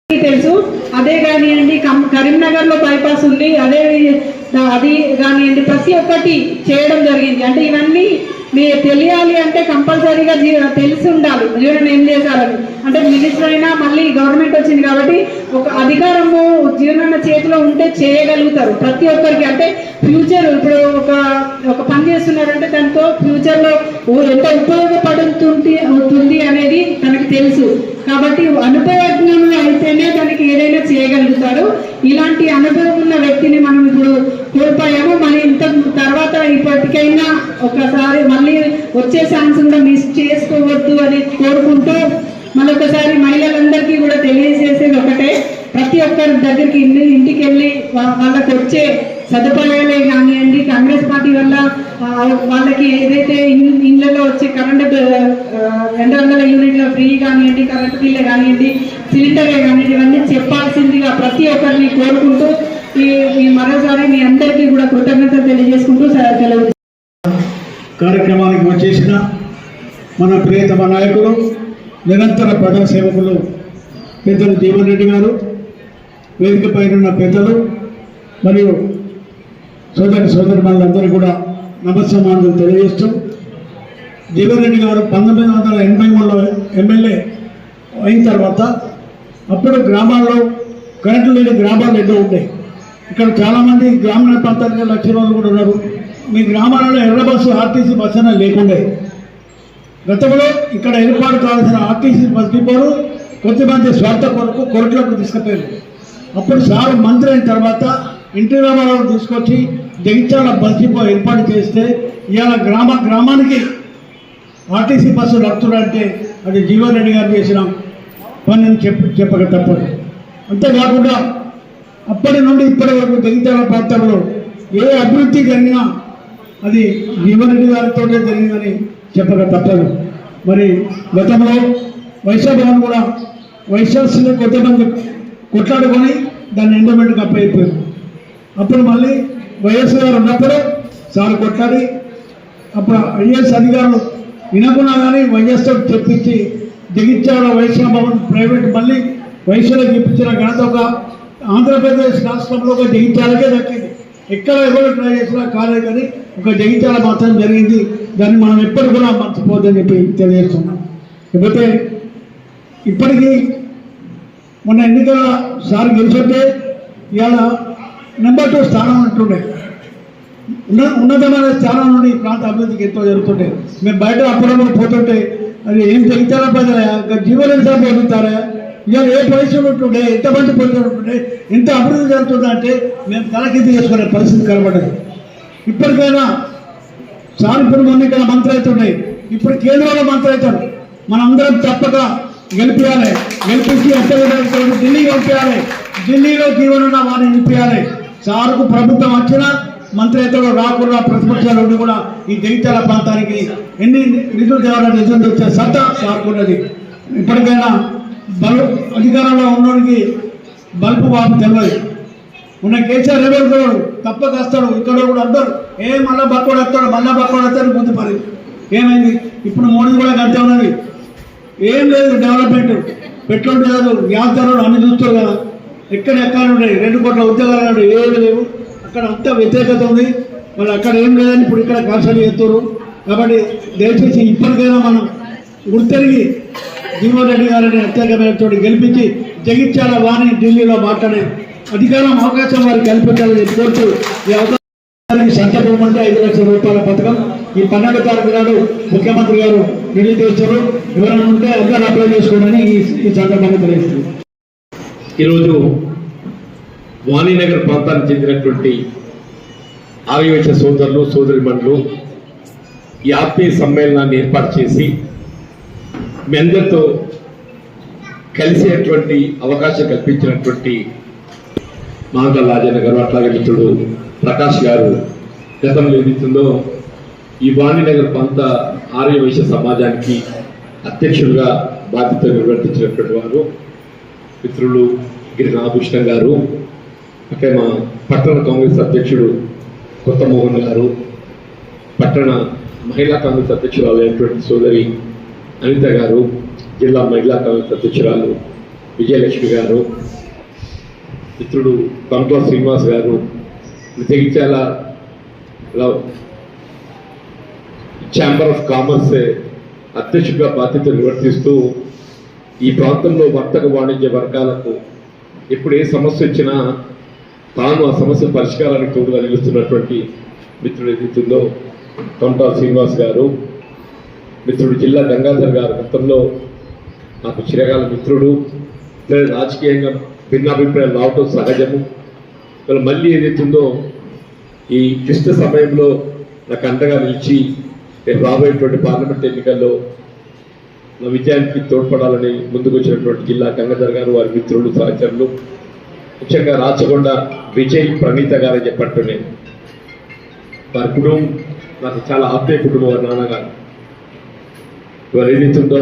తెలుసు. అదే కానివ్వండి, కరీంనగర్లో బైపాస్ ఉంది, అది కానివ్వండి, ప్రతి ఒక్కటి చేయడం జరిగింది. అంటే ఇవన్నీ మీరు తెలియాలి అంటే కంపల్సరీగా తెలిసి ఉండాలి జీవన్ ఏం చేశారని. అంటే మినిస్టర్ అయినా మళ్ళీ గవర్నమెంట్ వచ్చింది కాబట్టి ఒక అధికారము జీవనన్న చేతిలో ఉంటే చేయగలుగుతారు ప్రతి ఒక్కరికి. అంటే ఫ్యూచర్ ఇప్పుడు ఒక పని చేస్తున్నారంటే దాంతో ఫ్యూచర్లో ఎంత ఉపయోగపడుతుంది అనేది తనకు తెలుసు. కాబట్టి అనుభవజ్ఞం అయితేనే దానికి ఏదైనా చేయగలుగుతారు. ఇలాంటి అనుభవం ఉన్న వ్యక్తిని మనం ఇప్పుడు కోల్పోయాము. మరి ఇంత తర్వాత ఇప్పటికైనా ఒకసారి మళ్ళీ వచ్చే ఛాన్స్ కూడా మిస్ చేసుకోవద్దు అని కోరుకుంటూ మరొకసారి మహిళలందరికీ కూడా తెలియజేసేది ఒకటే, ప్రతి ఒక్కరి దగ్గరికి ఇంటికి వెళ్ళి వాళ్ళకి వచ్చే సదుపాయాలే కానివ్వండి, కాంగ్రెస్ పార్టీ వల్ల వాళ్ళకి ఏదైతే ఇళ్ళలో వచ్చే కరెంటు 200 యూనిట్ల ఫ్రీ కానివ్వండి, కరెంటు బిల్లే కానివ్వండి, సిలిండరే కానివ్వండి, ఇవన్నీ చెప్పాల్సిందిగా ప్రతి ఒక్కరిని కోరుకుంటూ ఈ మరోసారి మీ అందరికీ కూడా కృతజ్ఞతలు తెలియజేసుకుంటూ సెలవు. కార్యక్రమానికి వచ్చేసిన మన ప్రియతమ నాయకులు, నిరంతర ప్రజాసేవకులు పెద్దలు జీవన్ రెడ్డి గారు, వేదిక పైన ఉన్న పెద్దలు మరియు సోదరిమణులందరూ కూడా నమస్సమానాలు తెలియజేస్తూ, జీవన్ రెడ్డి గారు 1983లో ఎమ్మెల్యే అయిన తర్వాత అప్పుడు గ్రామాల్లో కరెంటు లేని గ్రామాలు ఎన్నో ఉంటాయి. ఇక్కడ చాలామంది గ్రామీణ ప్రాంతానికి లక్షల వాళ్ళు కూడా ఉన్నారు. మీ గ్రామాలలో ఎర్ర బస్సు ఆర్టీసీ బస్సు అనేది లేకుండే. గతంలో ఇక్కడ ఏర్పాటు కావాల్సిన ఆర్టీసీ బస్ డిపోలు కొద్దిమంది స్వార్థ కొరట్లకు తీసుకుపోయారు. అప్పుడు సార్ మంత్రి అయిన తర్వాత ఇంటి రామారావు తీసుకొచ్చి జగిత్యాల బస్ డిపో ఏర్పాటు చేస్తే ఇవాళ గ్రామానికి ఆర్టీసీ బస్సు నడుపుతున్నారంటే అది జీవన్ రెడ్డి గారు చేసిన పని చెప్పక తప్పదు. అంతేకాకుండా అప్పటి నుండి ఇప్పటి వరకు జగిత్యాల ప్రాంతంలో ఏ అభివృద్ధి జరిగినా అది జీవన్ రెడ్డి గారితోనే జరిగిందని చెప్పక తప్పదు. మరి గతంలో వైశాఖభవన్ కూడా వైశాఖలో కొంతమంది కొట్లాడుకొని దాన్ని ఎండోమెంట్కి అప్పయిపోయారు. అప్పుడు మళ్ళీ వైఎస్ గారు ఉన్నప్పుడు సార్ కొట్లాడి అప్పుడు ఐఏఎస్ అధికారులు వినకున్నా కానీ వైఎస్తో తెప్పించి జగిత్యాల వైశాఖభవన్ ప్రైవేట్ మళ్ళీ వైశాఖకి ఇప్పించిన ఘనత ఒక ఆంధ్రప్రదేశ్ రాష్ట్రంలో ఒక జగిత్యాలకే దక్కింది. ఎక్కడ ఎవరు ట్రై చేసినా కాలేదు, కానీ ఒక జగిత్యాల మాత్రం జరిగింది. దాన్ని మనం ఎప్పటికి కూడా మర్చిపోద్దని చెప్పి తెలియజేస్తున్నాం. లేకపోతే ఇప్పటికీ మొన్న ఎన్నికల సార్ గెలిచుంటే ఇవాళ నెంబర్ 2 స్థానం ఉంటుండే, ఉన్నతమైన స్థానం నుండి ప్రాంత అభివృద్ధికి ఎంతో జరుగుతుండే. మేము బయట అప్పుడప్పుడు పోతుంటే అది ఏం జగిత్యాల ప్రజలే జీవన పొందుతారా, ఇవాళ ఏ పరిస్థితులు ఉంటుండే, ఎంతమంది పొందుతూ ఉంటుండే, ఎంత అభివృద్ధి జరుగుతుందంటే మేము తలకింది చేసుకునే పరిస్థితి కనబడదు. ఇప్పటికైనా సార్ ఇప్పుడు మొన్న ఇక్కడ మంత్రి అవుతుండే, ఇప్పుడు కేంద్రంలో మంత్రి అవుతారు. మనందరం తప్పక గెలిపించాలి, గెలిపించి అత్యధిక ఢిల్లీ పంపించాలి, ఢిల్లీలో జీవనున్న వారిని నిలిపించాలి. సార్కు ప్రభుత్వం వచ్చినా మంత్రి అయితే రాకుండా ప్రతిపక్షాలు ఉండి కూడా ఈ జగిత్యాల ప్రాంతానికి ఎన్ని నిధులు తేవాలని నిధులు వచ్చే సత్తా సార్కున్నది. ఇప్పటికైనా అధికారంలో ఉన్నోడికి బల్పు బాబు తెలియదు. ఉన్న కేసీఆర్ ఎవరు తప్పక వస్తాడు, ఇక్కడ కూడా అందరు మళ్ళా బక్కోడు వస్తాడు, మళ్ళా బక్కోడు వస్తాడు ముందు పని ఏమైంది. ఇప్పుడు మోడీ కూడా అంతే ఉన్నది, ఏం లేదు డెవలప్మెంట్, పెట్రోల్ లేదు, గ్యాస్ ధరలు అన్ని చూస్తారు కదా. ఎక్కడ ఉన్నాయి 2 కోట్ల ఉద్యోగాలు ఏమి లేవు, అక్కడ అంతా వ్యతిరేకత ఉంది. మళ్ళీ అక్కడ ఏం లేదని ఇప్పుడు ఇక్కడ కాన్సల్ట్ చేస్తారు. కాబట్టి దయచేసి ఇప్పటికైనా మనం గుర్తెరిగి జీవన్ రెడ్డి గారిని అత్యధికమైనతో గెలిపించి జగిత్యాల వాణి ఢిల్లీలో మాట్లాడే అధికారం అవకాశం వారికి కల్పించాలని కోరుతూ ఈ అవకాశానికి సంతకం అంటే 5 లక్షల రూపాయల పథకం ఈ 12వ తారీఖు నాడు ముఖ్యమంత్రి గారు రిలీజ్ చేశారు. ఎవరైనా ఉంటే అందరూ అప్లై చేసుకోండి ఈ సందర్భంగా తెలియజేస్తుంది. ఈరోజు వాణినగర్ ప్రాంతానికి చెందినటువంటి ఆర్యవైశ్య సోదరులు సోదరిమణులు ఈ ఆత్మీయ సమ్మేళనాన్ని ఏర్పాటు చేసి మీ అందరితో కలిసేటువంటి అవకాశం కల్పించినటువంటి మాంగల్ రాజన్న గారు, అట్లాగే మిత్రుడు ప్రకాష్ గారు గతంలో ఏదైతుందో ఈ వాణినగర్ ప్రాంత ఆర్యవైశ్య సమాజానికి అధ్యక్షులుగా బాధ్యత నిర్వర్తించినటువంటి వారు మిత్రులు గిరి రామకృష్ణ గారు, అక్కడ మా పట్టణ కాంగ్రెస్ అధ్యక్షుడు కొత్త మోహన్ గారు, పట్టణ మహిళా కాంగ్రెస్ అధ్యక్షురాలు అయినటువంటి సోదరి అనిత గారు, జిల్లా మహిళా కాంగ్రెస్ అధ్యక్షురాలు విజయలక్ష్మి గారు, మిత్రుడు కంట్లా శ్రీనివాస్ గారు, జగిత్యాల ఛాంబర్ ఆఫ్ కామర్స్ అధ్యక్షుడిగా బాధ్యత నిర్వర్తిస్తూ ఈ ప్రాంతంలో వర్తక వాణిజ్య వర్గాలకు ఎప్పుడు ఏ సమస్య వచ్చినా తాను ఆ సమస్య పరిష్కారానికి తోడుగా నిలుస్తున్నటువంటి మిత్రుడు ఏదైతుందో కంటా శ్రీనివాస్ గారు, మిత్రుడు జిల్లా గంగాధర్ గారు గతంలో నాకు చిరకాల మిత్రుడు, రాజకీయంగా భిన్నాభిప్రాయాలు రావటం సహజము. ఇవాళ మళ్ళీ ఏదైతుందో ఈ క్లిష్ట సమయంలో నాకు అండగా నిలిచి రేపు రాబోయేటువంటి పార్లమెంట్ ఎన్నికల్లో నా విజయానికి తోడ్పడాలని ముందుకు వచ్చినటువంటి జిల్లా గంగాధర్ గారు, వారి మిత్రులు సహచరులు, ముఖ్యంగా రాచకొండ విజయ్ ప్రణీత గారు చెప్పట్టు నేను వారి కుటుంబం నాకు చాలా ఆప్యాయ కుటుంబం. వారి నాన్నగారు ఇవాళ ఏదైతుందో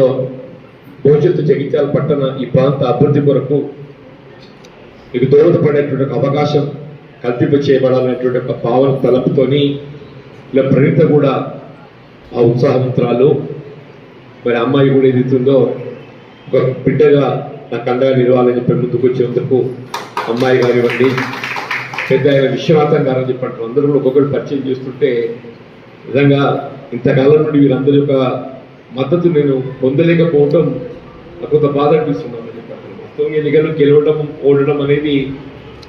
భవిష్యత్తు జగిత్యాల పట్టణ ఈ ప్రాంత అభివృద్ధి కొరకు మీకు దోహదపడేటువంటి ఒక అవకాశం కల్పింప చేయబడాలనేటువంటి ఒక భావన తలపుతోని ఇలా ప్రణీత కూడా ఆ ఉత్సాహవంతురాలు, మరి అమ్మాయి కూడా ఏదైతుందో ఒక బిడ్డగా నాకు అండగా నిలవాలని చెప్పి ముందుకు వచ్చేందుకు అమ్మాయి కానివ్వండి, పెద్ద ఆయన విశ్వనాథం గారు అని చెప్పంటారు, అందరూ కూడా ఒక్కొక్కరు పరిచయం చేస్తుంటే నిజంగా ఇంతకాలం నుండి వీరందరి యొక్క మద్దతు నేను పొందలేకపోవటం నాకు కొంత బాధ అనిపిస్తున్నాను అని చెప్పంటారు. మొత్తం ఎన్నికలు గెలవడం ఓడడం అనేది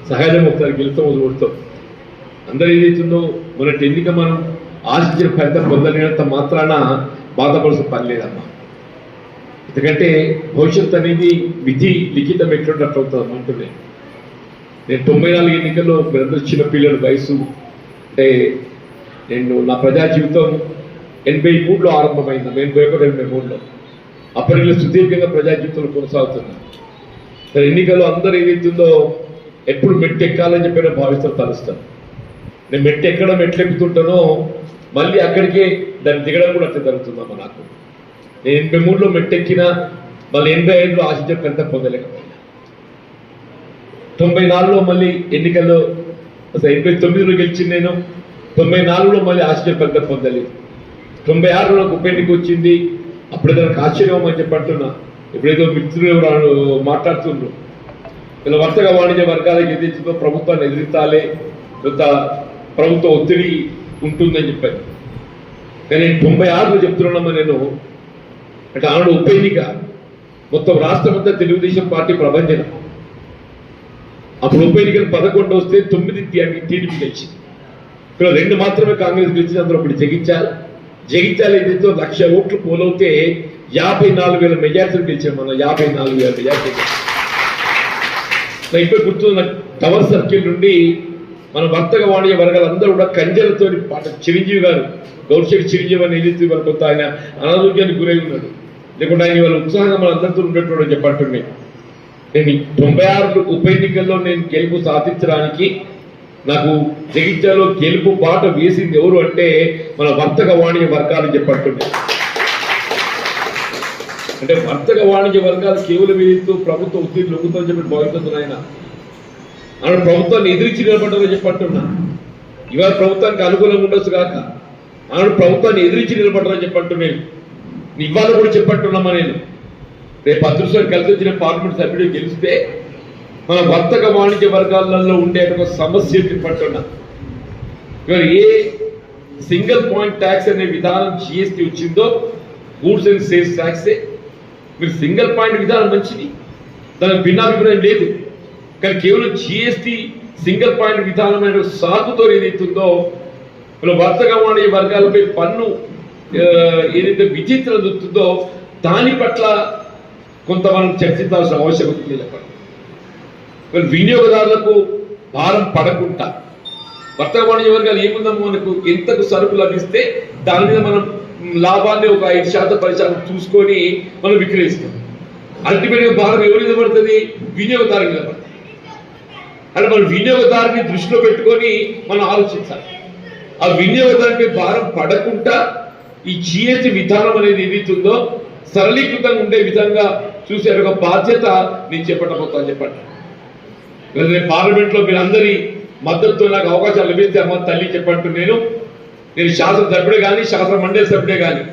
సహజం, ఒకసారి గెలుస్తాం ఓడతాం. అందరూ ఏదైతుందో మొన్నటి ఎన్నిక మనం ఆశించిన ఫలితం పొందలేనంత మాత్రాన బాధపడాల్సిన పని లేదమ్మా. ఎందుకంటే భవిష్యత్తు అనేది విధి లిఖితం ఎట్లున్నట్టు అవుతుంది అంటున్నాయి. నేను 94 ఎన్నికల్లో మీరందరూ చిన్నపిల్లల వయసు అంటే నేను నా ప్రజా జీవితం 83లో ఆరంభమైంది, 81, 83లో. అప్పటిలో సుదీర్ఘంగా ప్రజా జీవితంలో కొనసాగుతున్నాను. ఎన్నికల్లో అందరూ ఏదైతుందో ఎప్పుడు మెట్టు ఎక్కాలని చెప్పి నేను భావిస్తాను, తలుస్తాను. నేను మెట్టు ఎక్కడం ఎట్లెక్కుతుంటానో మళ్ళీ అక్కడికే దాన్ని దిగడం కూడా అట్లా జరుగుతుందమ్మా. నాకు నేను 83లో మెట్టెక్కినా మళ్ళీ 85లో ఆశించిన ఫలితం పొందలేకపోయినా, 94లో మళ్ళీ ఎన్నికల్లో అసలు 89లో గెలిచింది నేను, 94లో మళ్ళీ ఆశ్చర్య ఫలితం పొందలేదు. 96లో ఉప ఎన్నిక వచ్చింది, అప్పుడు దానికి ఆశ్చర్యం అని చెప్పి అంటున్నా. ఎప్పుడేదో మిత్రులు ఎవరు మాట్లాడుతుండ్రు ఇలా వర్తక వాణిజ్య వర్గాలకు ఎదిరించిందో ప్రభుత్వాన్ని ఎదిరించాలి, కొంత ప్రభుత్వ ఒత్తిడి ఉంటుందని చెప్పాను. కానీ నేను 96లో చెప్తున్నామా నేను అంటే ఆనాడు ఉప ఎన్నిక మొత్తం రాష్ట్రమంతా తెలుగుదేశం పార్టీ ప్రభంజన. అప్పుడు ఉప ఎన్నికలు 11 వస్తే 9 టీడీపీ గెలిచింది. ఇక్కడ 2 మాత్రమే కాంగ్రెస్ గెలిచింది. అందులో ఒకటి జగిత్యాల ఏదైతే 1,00,000 ఓట్లు పోలవుతే 54,000 మెజార్టీలు గెలిచాం మనం. 54,000 మెజార్టీ ఇప్పుడు గుర్తున్న టవర్ సర్కిల్ నుండి మన వర్తక వాణిజ్య వర్గాలందరూ కూడా కంజలతో పాట చిరంజీవి గారు, గౌరిశెట్టి చిరంజీవి అని ఏదైతే వాళ్ళ కొంత ఆయన అనారోగ్యానికి గురై ఉన్నాడు, లేకుంటే ఆయన వాళ్ళ ఉత్సాహంగా మన అందరితో ఉండేటోడు చెప్పంటున్నాయి. నేను 96 ఉప ఎన్నికల్లో నేను గెలుపు సాధించడానికి నాకు జగిత్యాలలో గెలుపు బాట వేసింది ఎవరు అంటే మన వర్తక వాణిజ్య వర్గాలు చెప్పంటున్నాయి. అంటే వర్తక వాణిజ్య వర్గాలు కేవలం ఏదైతే ప్రభుత్వ ఒత్తిడి లొంగుతుందని చెప్పి భావిస్తుంది. ఆయన ఆనాడు ప్రభుత్వాన్ని ఎదిరించి నిలబడ్డారని చెప్పంటున్నా. ఇవాళ ప్రభుత్వానికి అనుకూలంగా ఉండొచ్చు కాక ఆనాడు ప్రభుత్వాన్ని ఎదిరించి నిలబడ్డారని చెప్పంటున్నాను. ఇవాళ కూడా చెప్పంటున్నామా నేను రేపు అదృష్టాన్ని కలిసి వచ్చిన పార్లమెంట్ సభ్యుడు గెలిస్తే మన వర్తక వాణిజ్య వర్గాలలో ఉండే ఒక సమస్య చెప్పంటున్నా. ఇవాళ ఏ సింగిల్ పాయింట్ ట్యాక్స్ అనే విధానం జిఎస్టీ వచ్చిందో, గూడ్స్ అండ్ సేల్స్ ట్యాక్సే. మీరు సింగిల్ పాయింట్ విధానం మంచిది, దానికి భిన్నాభిప్రాయం లేదు. కానీ కేవలం జిఎస్టీ సింగిల్ పాయింట్ విధానమైన సాకుతో ఏదైతుందో వర్తక వాణిజ్య వర్గాలపై పన్ను ఏదైతే విచిత్రం జరుగుతుందో దాని పట్ల కొంత మనం చర్చించాల్సిన ఆవశ్యకత ఉంది. వినియోగదారులకు భారం పడకుండా వర్తక వాణిజ్య వర్గాలు ఏముందామో మనకు ఎంతకు సరుకు లభిస్తే దాని మీద మనం లాభాన్ని ఒక 5% 10% చూసుకొని మనం విక్రయిస్తాం. అల్టిమేట్గా భారం ఎవరి మీద పడుతుంది? వినియోగదారు మీద పడుతుంది. అంటే మనం వినియోగదారుని దృష్టిలో పెట్టుకొని మనం ఆలోచించాలి. ఆ వినియోగదారునిపై భారం పడకుండా ఈ జిఎస్టీ విధానం అనేది ఏదైతుందో సరళీకృతంగా ఉండే విధంగా చూసే ఒక బాధ్యత నేను చెప్పకపోతాను. చెప్పండి, పార్లమెంట్లో మీరు అందరి మద్దతుతో నాకు అవకాశాలు లభిస్తే అమ్మ తల్లి చెప్పంటూ నేను శాసనసభ్యుడే కానీ శాసన మండలి సభ్యుడే కానీ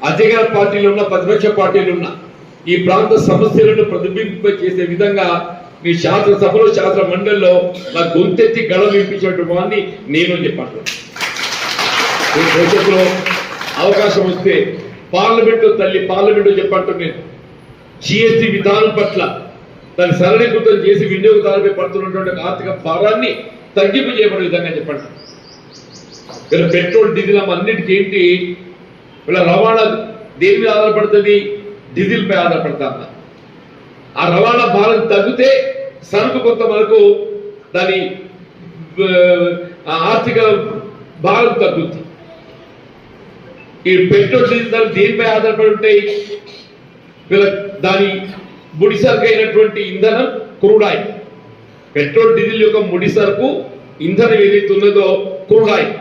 అధికార పార్టీలు ఉన్న ప్రతిపక్ష పార్టీలు ఉన్న ఈ ప్రాంత సమస్యలను ప్రతిబింబ చేసే విధంగా మీ శాసనసభలో శాసన మండలిలో నా గొంతెత్తి గడవ వినిపించేటువంటి వాడిని నేను చెప్పండి. భవిష్యత్తులో అవకాశం వస్తే పార్లమెంట్లో చెప్పంటూ నేను జిఎస్టీ విధానం పట్ల దాన్ని సరళీకృతం చేసి వినియోగదారులపై పడుతున్నటువంటి ఆర్థిక భారాన్ని తగ్గింపు చేయబడే విధంగా చెప్పండి. వీళ్ళ పెట్రోల్ డీజిల్ అన్నిటికీ ఏంటి, వీళ్ళ రవాణా దేని మీద ఆధారపడుతుంది? డీజిల్ పై ఆధారపడతా. ఆ రవాణా భారం తగ్గితే సరుకు కొంత వరకు దాని ఆర్థిక భారం తగ్గుతుంది. ఈ పెట్రోల్ డీజిల్ ధరలు దేనిపై ఆధారపడి ఉంటాయి? వీళ్ళ దాని ముడి సరుకు అయినటువంటి ఇంధనం క్రూడ్ ఆయిల్. పెట్రోల్ డీజిల్ యొక్క ముడి సరుకు ఇంధనం ఏదైతే ఉన్నదో క్రూడ్ ఆయిల్.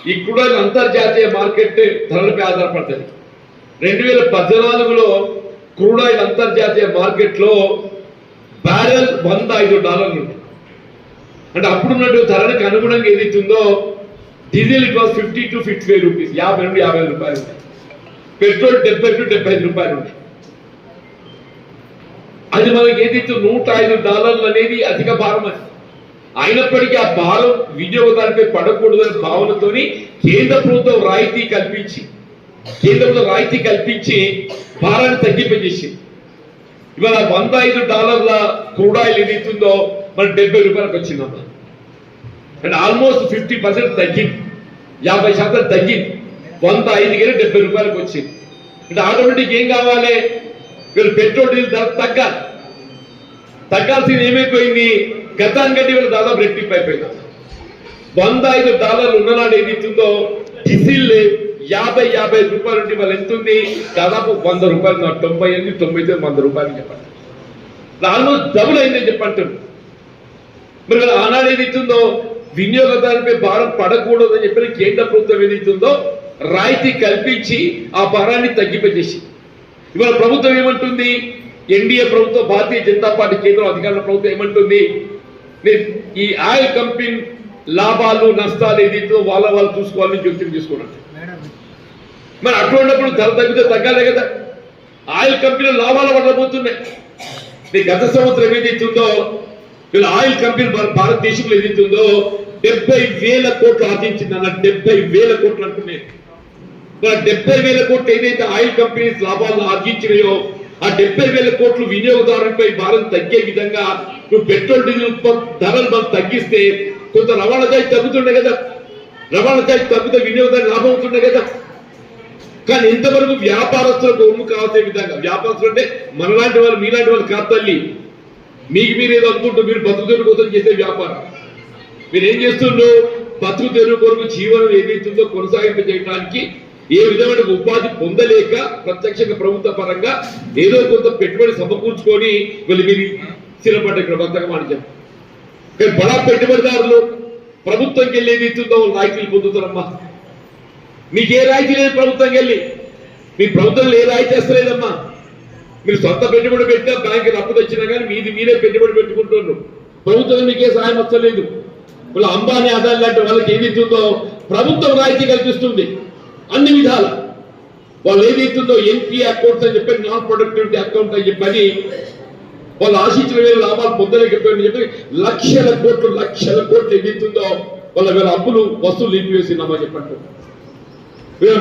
ఈ క్రూడ్ ఆయిల్ అంతర్జాతీయ మార్కెట్ ధరలపై ఆధారపడుతుంది. 2014లో క్రూడ్ ఆయిల్ అంతర్జాతీయ మార్కెట్లో బ్యారెల్ $105 ఉంది. అంటే అప్పుడున్నట్టు ధరలకు అనుగుణంగా ఏదైతుందో diesel it was 50 to 55 rupees, 50 నుండి 55 రూపాయలు ఉంటాయి. పెట్రోల్ 70 to 75 రూపాయలు ఉంటాయి. అది మనకి ఏదైతే $105 అనేది అధిక భారం అని. అయినప్పటికీ ఆ భారం వినియోగదారుపై పడకూడదనే భావనతోని కేంద్ర ప్రభుత్వం రాయితీ కల్పించి భారాన్ని తగ్గింపజేసింది. ఇవాళ $105 క్రూడ్ ఆయిల్ ఏదైతుందో మన 70 రూపాయలకు వచ్చిందమ్మా. అంటే ఆల్మోస్ట్ 50% తగ్గింది, 50% తగ్గింది. 105కి 70 రూపాయలకు వచ్చింది. అంటే ఆటోమేటిక్ ఏం కావాలి? వీళ్ళు పెట్రోల్ డీజిల్ ధర తగ్గాల్సింది ఏమైపోయింది? గతానికంటే వీళ్ళు దాదాపు రెట్టింపు అయిపోయింది. $105 ఉన్ననాడు ఏదైతుందో డీజిల్ 50 రూపాయలు ఉంటే వాళ్ళు ఎంత ఉంది? దాదాపు 100 రూపాయలు, 98, 99, 100 రూపాయలు చెప్పండి. ఆల్మోస్ట్ డబుల్ అయిందని చెప్పంటారు. మరి ఆనాడు ఏదైతుందో వినియోగదారుపై భారం పడకూడదని చెప్పిన కేంద్ర ప్రభుత్వం ఏదైతుందో రాయితీ కల్పించి ఆ భారాన్ని తగ్గింపజేసి ఇవాళ ప్రభుత్వం ఏమంటుంది? ఎన్డీఏ ప్రభుత్వం, భారతీయ జనతా పార్టీ కేంద్ర అధికారుల ప్రభుత్వం ఏమంటుంది? ఈ ఆయిల్ కంపెనీ లాభాలు నష్టాలు ఏదైతే వాళ్ళు చూసుకోవాలని జోక్యం తీసుకున్నట్టు. మరి అటువంటిప్పుడు ధర తగ్గితే తగ్గాలే కదా. ఆయిల్ కంపెనీలు లాభాలు పడబోతున్నాయి. గత సంవత్సరం ఏదైతుందో వీళ్ళ ఆయిల్ కంపెనీ భారతదేశంలో ఏదైతుందో 70,000 కోట్లు ఆర్జించింది అన్న. 70,000 కోట్లు అంటున్నాయి. 70,000 కోట్లు ఏదైతే ఆయిల్ కంపెనీస్ లాభాలను ఆర్జించినాయో ఆ 70,000 కోట్లు వినియోగదారులపై భారం తగ్గే విధంగా నువ్వు పెట్రోల్ డీజిల్ ధరలు మనం తగ్గిస్తే కొంత రవాణా ఛార్జ్ తగ్గుతుండే కదా. రవాణా ఛార్జ్ తగ్గితే వినియోగదారు లాభం అవుతుండే కదా. కానీ ఇంతవరకు వ్యాపారస్తులకు ఒమ్ము కావాల్సే విధంగా, వ్యాపారస్తులు అంటే మనలాంటి వాళ్ళు మీలాంటి వాళ్ళు కాదు తల్లి, మీకు మీరు ఏదో అనుకుంటూ మీరు బతుకుదెరువు కోసం చేసే వ్యాపారం. మీరేం చేస్తుండ్రు? బతుకుదెరువు కొరకు జీవనం ఏదైతుందో కొనసాగింప చేయడానికి ఏ విధమైన ఉపాధి పొందలేక ప్రత్యక్షంగా ప్రభుత్వ పరంగా ఏదో కొంత పెట్టుబడి సమకూర్చుకొని వీళ్ళు మీరు స్థిరపడ్డ ఇక్కడ వర్తకం అని చెప్పారు. కానీ బడా పెట్టుబడిదారులు ప్రభుత్వంకి వెళ్ళి ఏదైతుందో రాయితీలు పొందుతారమ్మా. మీకు ఏ రాయితీ లేదు ప్రభుత్వంకి వెళ్ళి. మీ ప్రభుత్వంలో ఏ రాయితీ చేస్తలేదమ్మా. మీరు సొంత పెట్టుబడి పెట్టినా బ్యాంకు అప్పు తెచ్చినా కానీ మీరే పెట్టుబడి పెట్టుకుంటున్నారు. ప్రభుత్వం మీకే సహాయం వస్తలేదు. వీళ్ళ అంబానీ అదాని లాంటి వాళ్ళకి ఏదైతుందో ప్రభుత్వం రాయితీ కల్పిస్తుంది అన్ని విధాల. వాళ్ళు ఏదైతుందో ఎన్పీ అకౌంట్స్ అని చెప్పి, నాన్ ప్రొడక్టివిటీ అకౌంట్ అని చెప్పని వాళ్ళు ఆశించిన వేరే లాభాలు పొందలేకపోయారని చెప్పి లక్షల కోట్లు ఏదైతుందో వాళ్ళ వేళ అప్పులు వస్తువులు నిలిపివేసిందమ్మా చెప్పండి.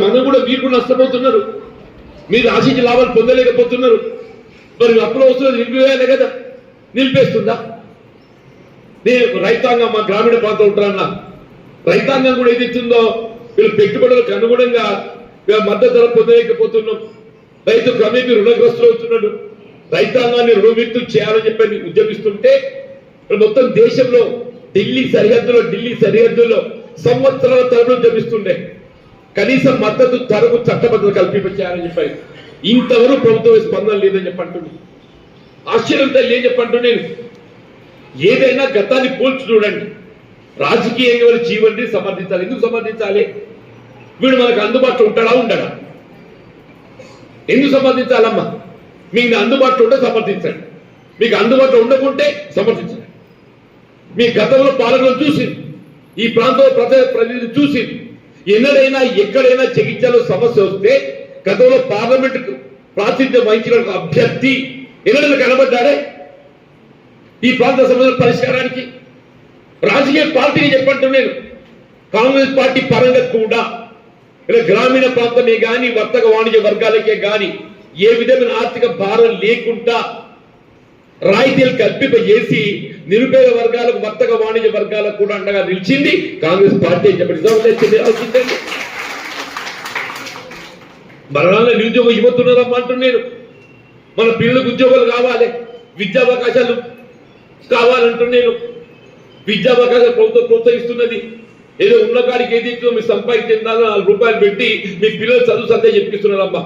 మనం కూడా మీరు కూడా నష్టపోతున్నారు. మీరు ఆశించి లాభాలు పొందలేకపోతున్నారు. మరి అప్పుల వస్తువులు నిలిపివేయాలి కదా, నిలిపేస్తుందా? నేను రైతాంగం మా గ్రామీణ ప్రాంతం ఉంటారన్న రైతాంగం కూడా ఏది ఇస్తుందో వీళ్ళు పెట్టుబడులకు అనుగుణంగా మద్దతు ధర పొందలేకపోతున్నాం. రైతు క్రమేపీ రుణగ్రస్తులు అవుతున్నాడు. రైతాంగాన్ని రుణవిముక్తులు చేయాలని చెప్పి ఉద్యమిస్తుంటే మొత్తం దేశంలో ఢిల్లీ సరిహద్దుల్లో సంవత్సరాల తరబడి ఉద్యమిస్తుండే కనీసం మద్దతు ధరకు చట్టబద్ధత కల్పించాలని చెప్పారు. ఇంతవరకు ప్రభుత్వం స్పందన లేదని చెప్పంటుంది. ఆశ్చర్యంతో ఏం చెప్పంటు నేను ఏదైనా గతాన్ని పోల్చి చూడండి. రాజకీయంగా వారి జీవన్ని సమర్థించాలి. ఎందుకు సమర్థించాలి? వీడు మనకు అందుబాటులో ఉంటాడా ఉండడా? ఎందుకు సమర్థించాలమ్మా? మీకు అందుబాటులో ఉంటే సమర్థించండి, మీకు అందుబాటులో ఉండకుంటే సమర్థించండి. మీ గతంలో పాలనలు చూసి ఈ ప్రాంతంలో ప్రజలు చూసి ఎన్నడైనా ఎక్కడైనా జగిత్యాలలో సమస్య వస్తే గతంలో పార్లమెంటుకు ప్రాతినిధ్యం వహించిన అభ్యర్థి ఎన్నడైనా కనబడ్డాడే ఈ ప్రాంత సమస్యల పరిష్కారానికి? రాజకీయ పార్టీని చెప్పంటూ నేను కాంగ్రెస్ పార్టీ పరంగా కూడా ఇలా గ్రామీణ ప్రాంతమే కానీ వర్తక వాణిజ్య వర్గాలకే కానీ ఏ విధమైన ఆర్థిక భారం లేకుండా రాయితీలు కల్పింపజేసి నిరుపేద వర్గాలకు వర్తక వాణిజ్య వర్గాలకు కూడా అండగా నిలిచింది కాంగ్రెస్ పార్టీ అని చెప్పండి. మరణాల నిరుద్యోగం ఇవ్వతున్నారమ్మా అంటూ నేను మన పిల్లలకు ఉద్యోగాలు కావాలి, విద్యావకాశాలు కావాలంటూ నేను విద్యావకాశాలు ప్రభుత్వం ప్రోత్సహిస్తున్నది. ఏదో ఉన్న కాడికి ఏది మీరు సంపాదించిన 4 రూపాయలు పెట్టి మీ పిల్లలు చదువు సందే చెప్పిస్తున్నారమ్మా.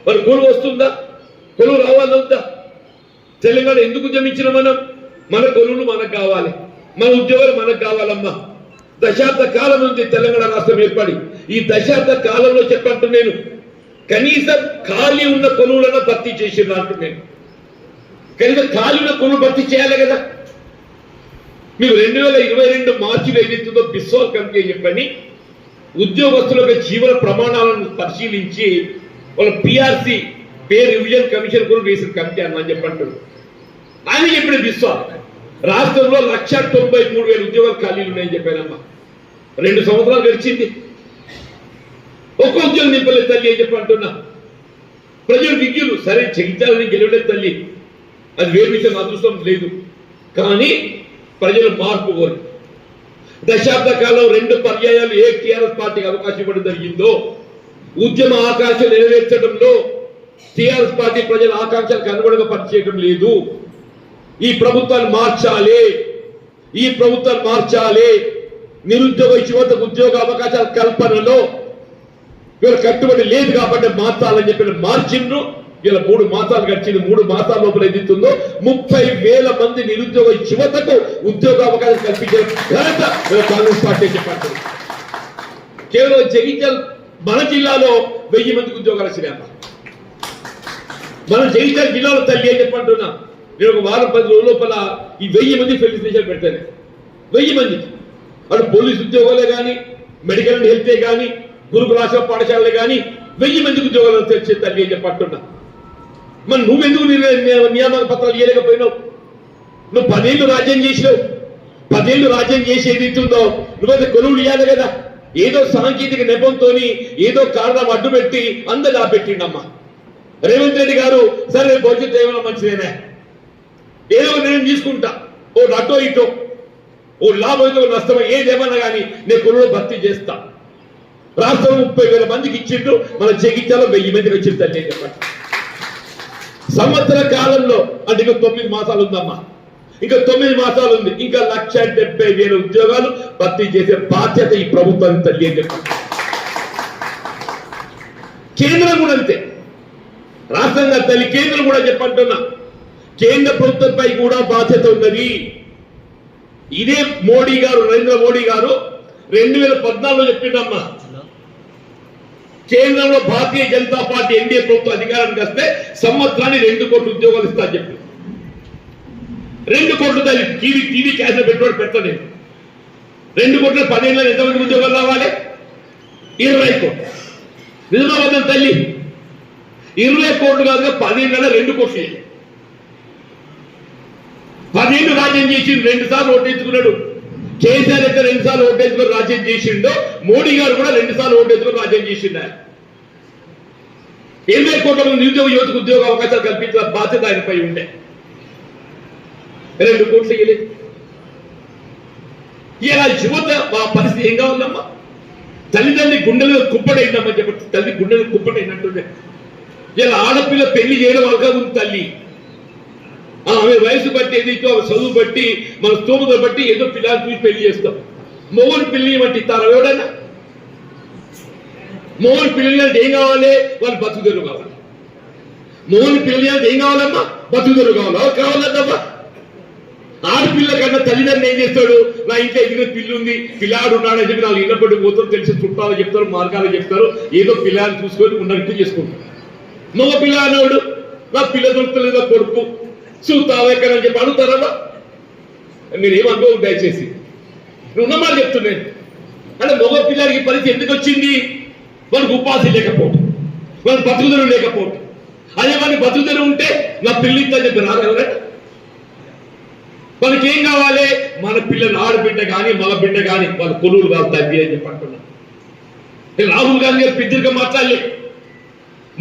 మరి కొలువు వస్తుందా? కొలువు రావాలంతా? తెలంగాణ ఎందుకు ఉద్యమించిన మనం? మన కొలువులు మనకు కావాలి, మన ఉద్యోగాలు మనకు కావాలమ్మా. దశాబ్ద కాలం ఉంది తెలంగాణ రాష్ట్రం ఏర్పడి. ఈ దశాబ్ద కాలంలో చెప్పంటూ నేను కనీసం ఖాళీ ఉన్న కొలువులను భర్తీ చేసిన అంటూ నేను కనీసం ఖాళీ ఉన్న కొలువు భర్తీ చేయాలి కదా. మీరు 2022 మార్చిలో ఏదైతుందో బిస్వాల్ కమిటీ చెప్పని ఉద్యోగస్తుల జీవన ప్రమాణాలను పరిశీలించి వాళ్ళ పిఆర్సి పే రివిజన్ కమిషన్ కూడా వేసిన కమిటీ అని చెప్పంటారు. ఆయన చెప్పిన బిస్వాల్ రాష్ట్రంలో 193,000 ఉద్యోగాలు ఖాళీలు ఉన్నాయని చెప్పానమ్మా. 2 సంవత్సరాలు గడిచింది, ఒక్క ఉద్యోగం నింపలేదు తల్లి అని చెప్పి అంటున్నా. ప్రజలు విజ్ఞులు సరే చెయ్యాలని గెలవలేదు తల్లి, అది వేరు విషయం, అదృష్టం లేదు. కానీ ప్రజలు మార్పు కోరు. దశాబ్ద కాలం 2 పర్యాయాలు ఏ టీఆర్ఎస్ పార్టీకి అవకాశం ఇవ్వడం జరిగిందో ఉద్యమ ఆకాంక్షలు నెరవేర్చడంలో టీఆర్ఎస్ పార్టీ ప్రజల ఆకాంక్షలకు అనుగుణంగా పనిచేయడం లేదు. ఈ ప్రభుత్వాన్ని మార్చాలి, ఈ ప్రభుత్వాన్ని మార్చాలి. నిరుద్యోగ యువతకు ఉద్యోగ అవకాశాల కల్పనలో వీళ్ళు కట్టుబడి లేదు కాబట్టి మార్చాలని చెప్పిన మార్చిండ్రు. ఇలా 3 మాసాలు గడిచింది. 3 మాసాల లోపల ఏదైతుందో 30,000 మంది నిరుద్యోగ యువతకు ఉద్యోగ అవకాశం కల్పించిన ఘనత కాంగ్రెస్ పార్టీ చెప్పండి. కేవలం జగిత్యాల మన జిల్లాలో 1000 మందికి ఉద్యోగాలు వచ్చినాయి. మన జగిత్యాల జిల్లాలో తల్లి అని చెప్పంటున్నా. నేను ఒక వారం 10 రోజుల లోపల ఈ 1000 మంది ఫెలిసిటేషన్ పెడతాను. 1000 మందికి అటు పోలీసు ఉద్యోగాలే కానీ, మెడికల్ అండ్ హెల్తే కానీ, గురుకులాశ పాఠశాలలే కానీ 1000 మందికి ఉద్యోగాలు తెచ్చే తల్లి అని చెప్పంటున్నా. మరి నువ్వెందుకు నియామక పత్రాలు ఇవ్వలేకపోయినావు? నువ్వు 10 ఏళ్ళు రాజ్యం చేసినావు. 10 ఏళ్ళు రాజ్యం చేసేది ఇస్తుందో నువ్వైతే కొలువులు ఇవ్వాలి కదా. ఏదో సాంకేతిక నెపంతో ఏదో కారణం అడ్డు పెట్టి అందరు పెట్టిండమ్మా. రేవంత్ రెడ్డి గారు సరే భవిష్యత్తు ఏమైనా మంచిదేనా, ఏదో నేను తీసుకుంటా, ఓ అటో ఇటో, ఓ లాభం నష్టమో ఏదేమన్నా కానీ నేను కొలువులో భర్తీ చేస్తా. రాష్ట్రం 30,000 మందికి ఇచ్చిండు, మన జగిత్యాలో 1000 మందికి వచ్చింది తల్లి చెప్పండి. సంవత్సర కాలంలో అంటే ఇంకా 9 మాసాలు ఉందమ్మా. ఇంకా 9 మాసాలు ఉంది. ఇంకా 170,000 ఉద్యోగాలు భర్తీ చేసే బాధ్యత ఈ ప్రభుత్వానికి తల్లి అని చెప్పండి. కేంద్రం కూడా అంతే, రాష్ట్రంగా తల్లి కేంద్రం కూడా చెప్పంటున్నా. కేంద్ర ప్రభుత్వంపై కూడా బాధ్యత ఉన్నది. ఇదే మోడీ గారు, నరేంద్ర మోడీ గారు 2014లో చెప్పిండమ్మా, కేంద్రంలో భారతీయ జనతా పార్టీ ఎన్డీఏ ప్రభుత్వం అధికారానికి వస్తే సంవత్సరాన్ని 2 కోట్ల ఉద్యోగాలు ఇస్తా చెప్పి 2 కోట్లు తల్లి టీవీ క్యాష్ పెట్టుబడి పెడతాను. 2 కోట్ల 10 ఏళ్ళలో ఎంతమంది ఉద్యోగాలు రావాలి? 20 కోట్లు. నిజమాబద్ధం తల్లి, 20 కోట్లు కాదుగా 10 ఏళ్ళలో 2 కోట్లు. 10 ఏళ్ళు రాజ్యం చేసి 2 సార్లు ఓటేసుకున్నాడు. కేసీఆర్ అయితే 2 సార్లు ఓటేసుకొని రాజ్యం చేసిండో మోడీ గారు కూడా 2 సార్లు ఓటేసుకొని రాజ్యం చేసిండారు. 20 కోట్ల మంది నిరుద్యోగ యువతకు ఉద్యోగ అవకాశాలు కల్పించిన బాధ్యత ఆయనపై ఉండే. 2 కోట్లు ఇవ్వలేదు. ఇలా యువత మా పరిస్థితి ఏం కావాలమ్మా? తల్లిదండ్రి గుండెలు కుప్పడైందమ్మని చెప్పి తల్లి గుండెలు కుప్పడైనట్టుండే. ఇలా ఆడపిల్ల పెళ్లి చేయడం అవకాశం ఉంది తల్లి. ఆమె వయసు బట్టి ఏదైతే చదువు బట్టి మన స్తోమత బట్టి ఏదో పిల్లలు చూసి పెళ్లి చేస్తాం. మొగలు పిల్లి బట్టి ఇస్తారా ఎవడైనా? మొగలు పిల్లలు అంటే ఏం కావాలి? వాళ్ళు బతుకుదెరువు కావాలి. మొగలు పిల్లలు అంటే ఏం కావాలమ్మా? బతుకుదెరువు కావాలి. కావాలద్దమ్మా. ఆడపిల్ల కన్నా తల్లిదండ్రులు ఏం చేస్తాడు? నా ఇంట్లో ఎదుగు పిల్లు ఉంది, పిల్లాడు ఉన్నాడని చెప్పి నాకు ఇళ్ళ పడి పోతారు, తెలిసి చుట్టాలు చెప్తారు, మార్గాలు చెప్తారు, ఏదో పిల్లాన్ని చూసుకొని ఉన్నట్టు చేసుకుంటారు. మగ పిల్ల అన్నాడు నా పిల్ల దొరుకుతలేదో కొడుకు చూస్తావా ఎక్కడని చెప్పి అడుగుతారా? మీరు ఏమనుకోవు దయచేసి, నువ్వు ఉన్నమాట చెప్తున్నాను. అంటే మగ పిల్లాడికి పరిస్థితి ఎందుకు వచ్చింది? వాళ్ళకి ఉపాధి లేకపోవడం, వాళ్ళకి బతుకుదెరువు లేకపోవడం. అదే వాళ్ళకి బతుకుదెరువు ఉంటే నా పిల్లిందని చెప్పి రాగలరా? వాళ్ళకి ఏం కావాలి? మన పిల్లలు ఆడబిడ్డ కానీ మగ బిడ్డ కానీ వాళ్ళ కొలువులు కాదు తగ్గి అని చెప్పి అంటున్నాను. రాహుల్ గాంధీ గారు పెద్దగా మాట్లాడలే.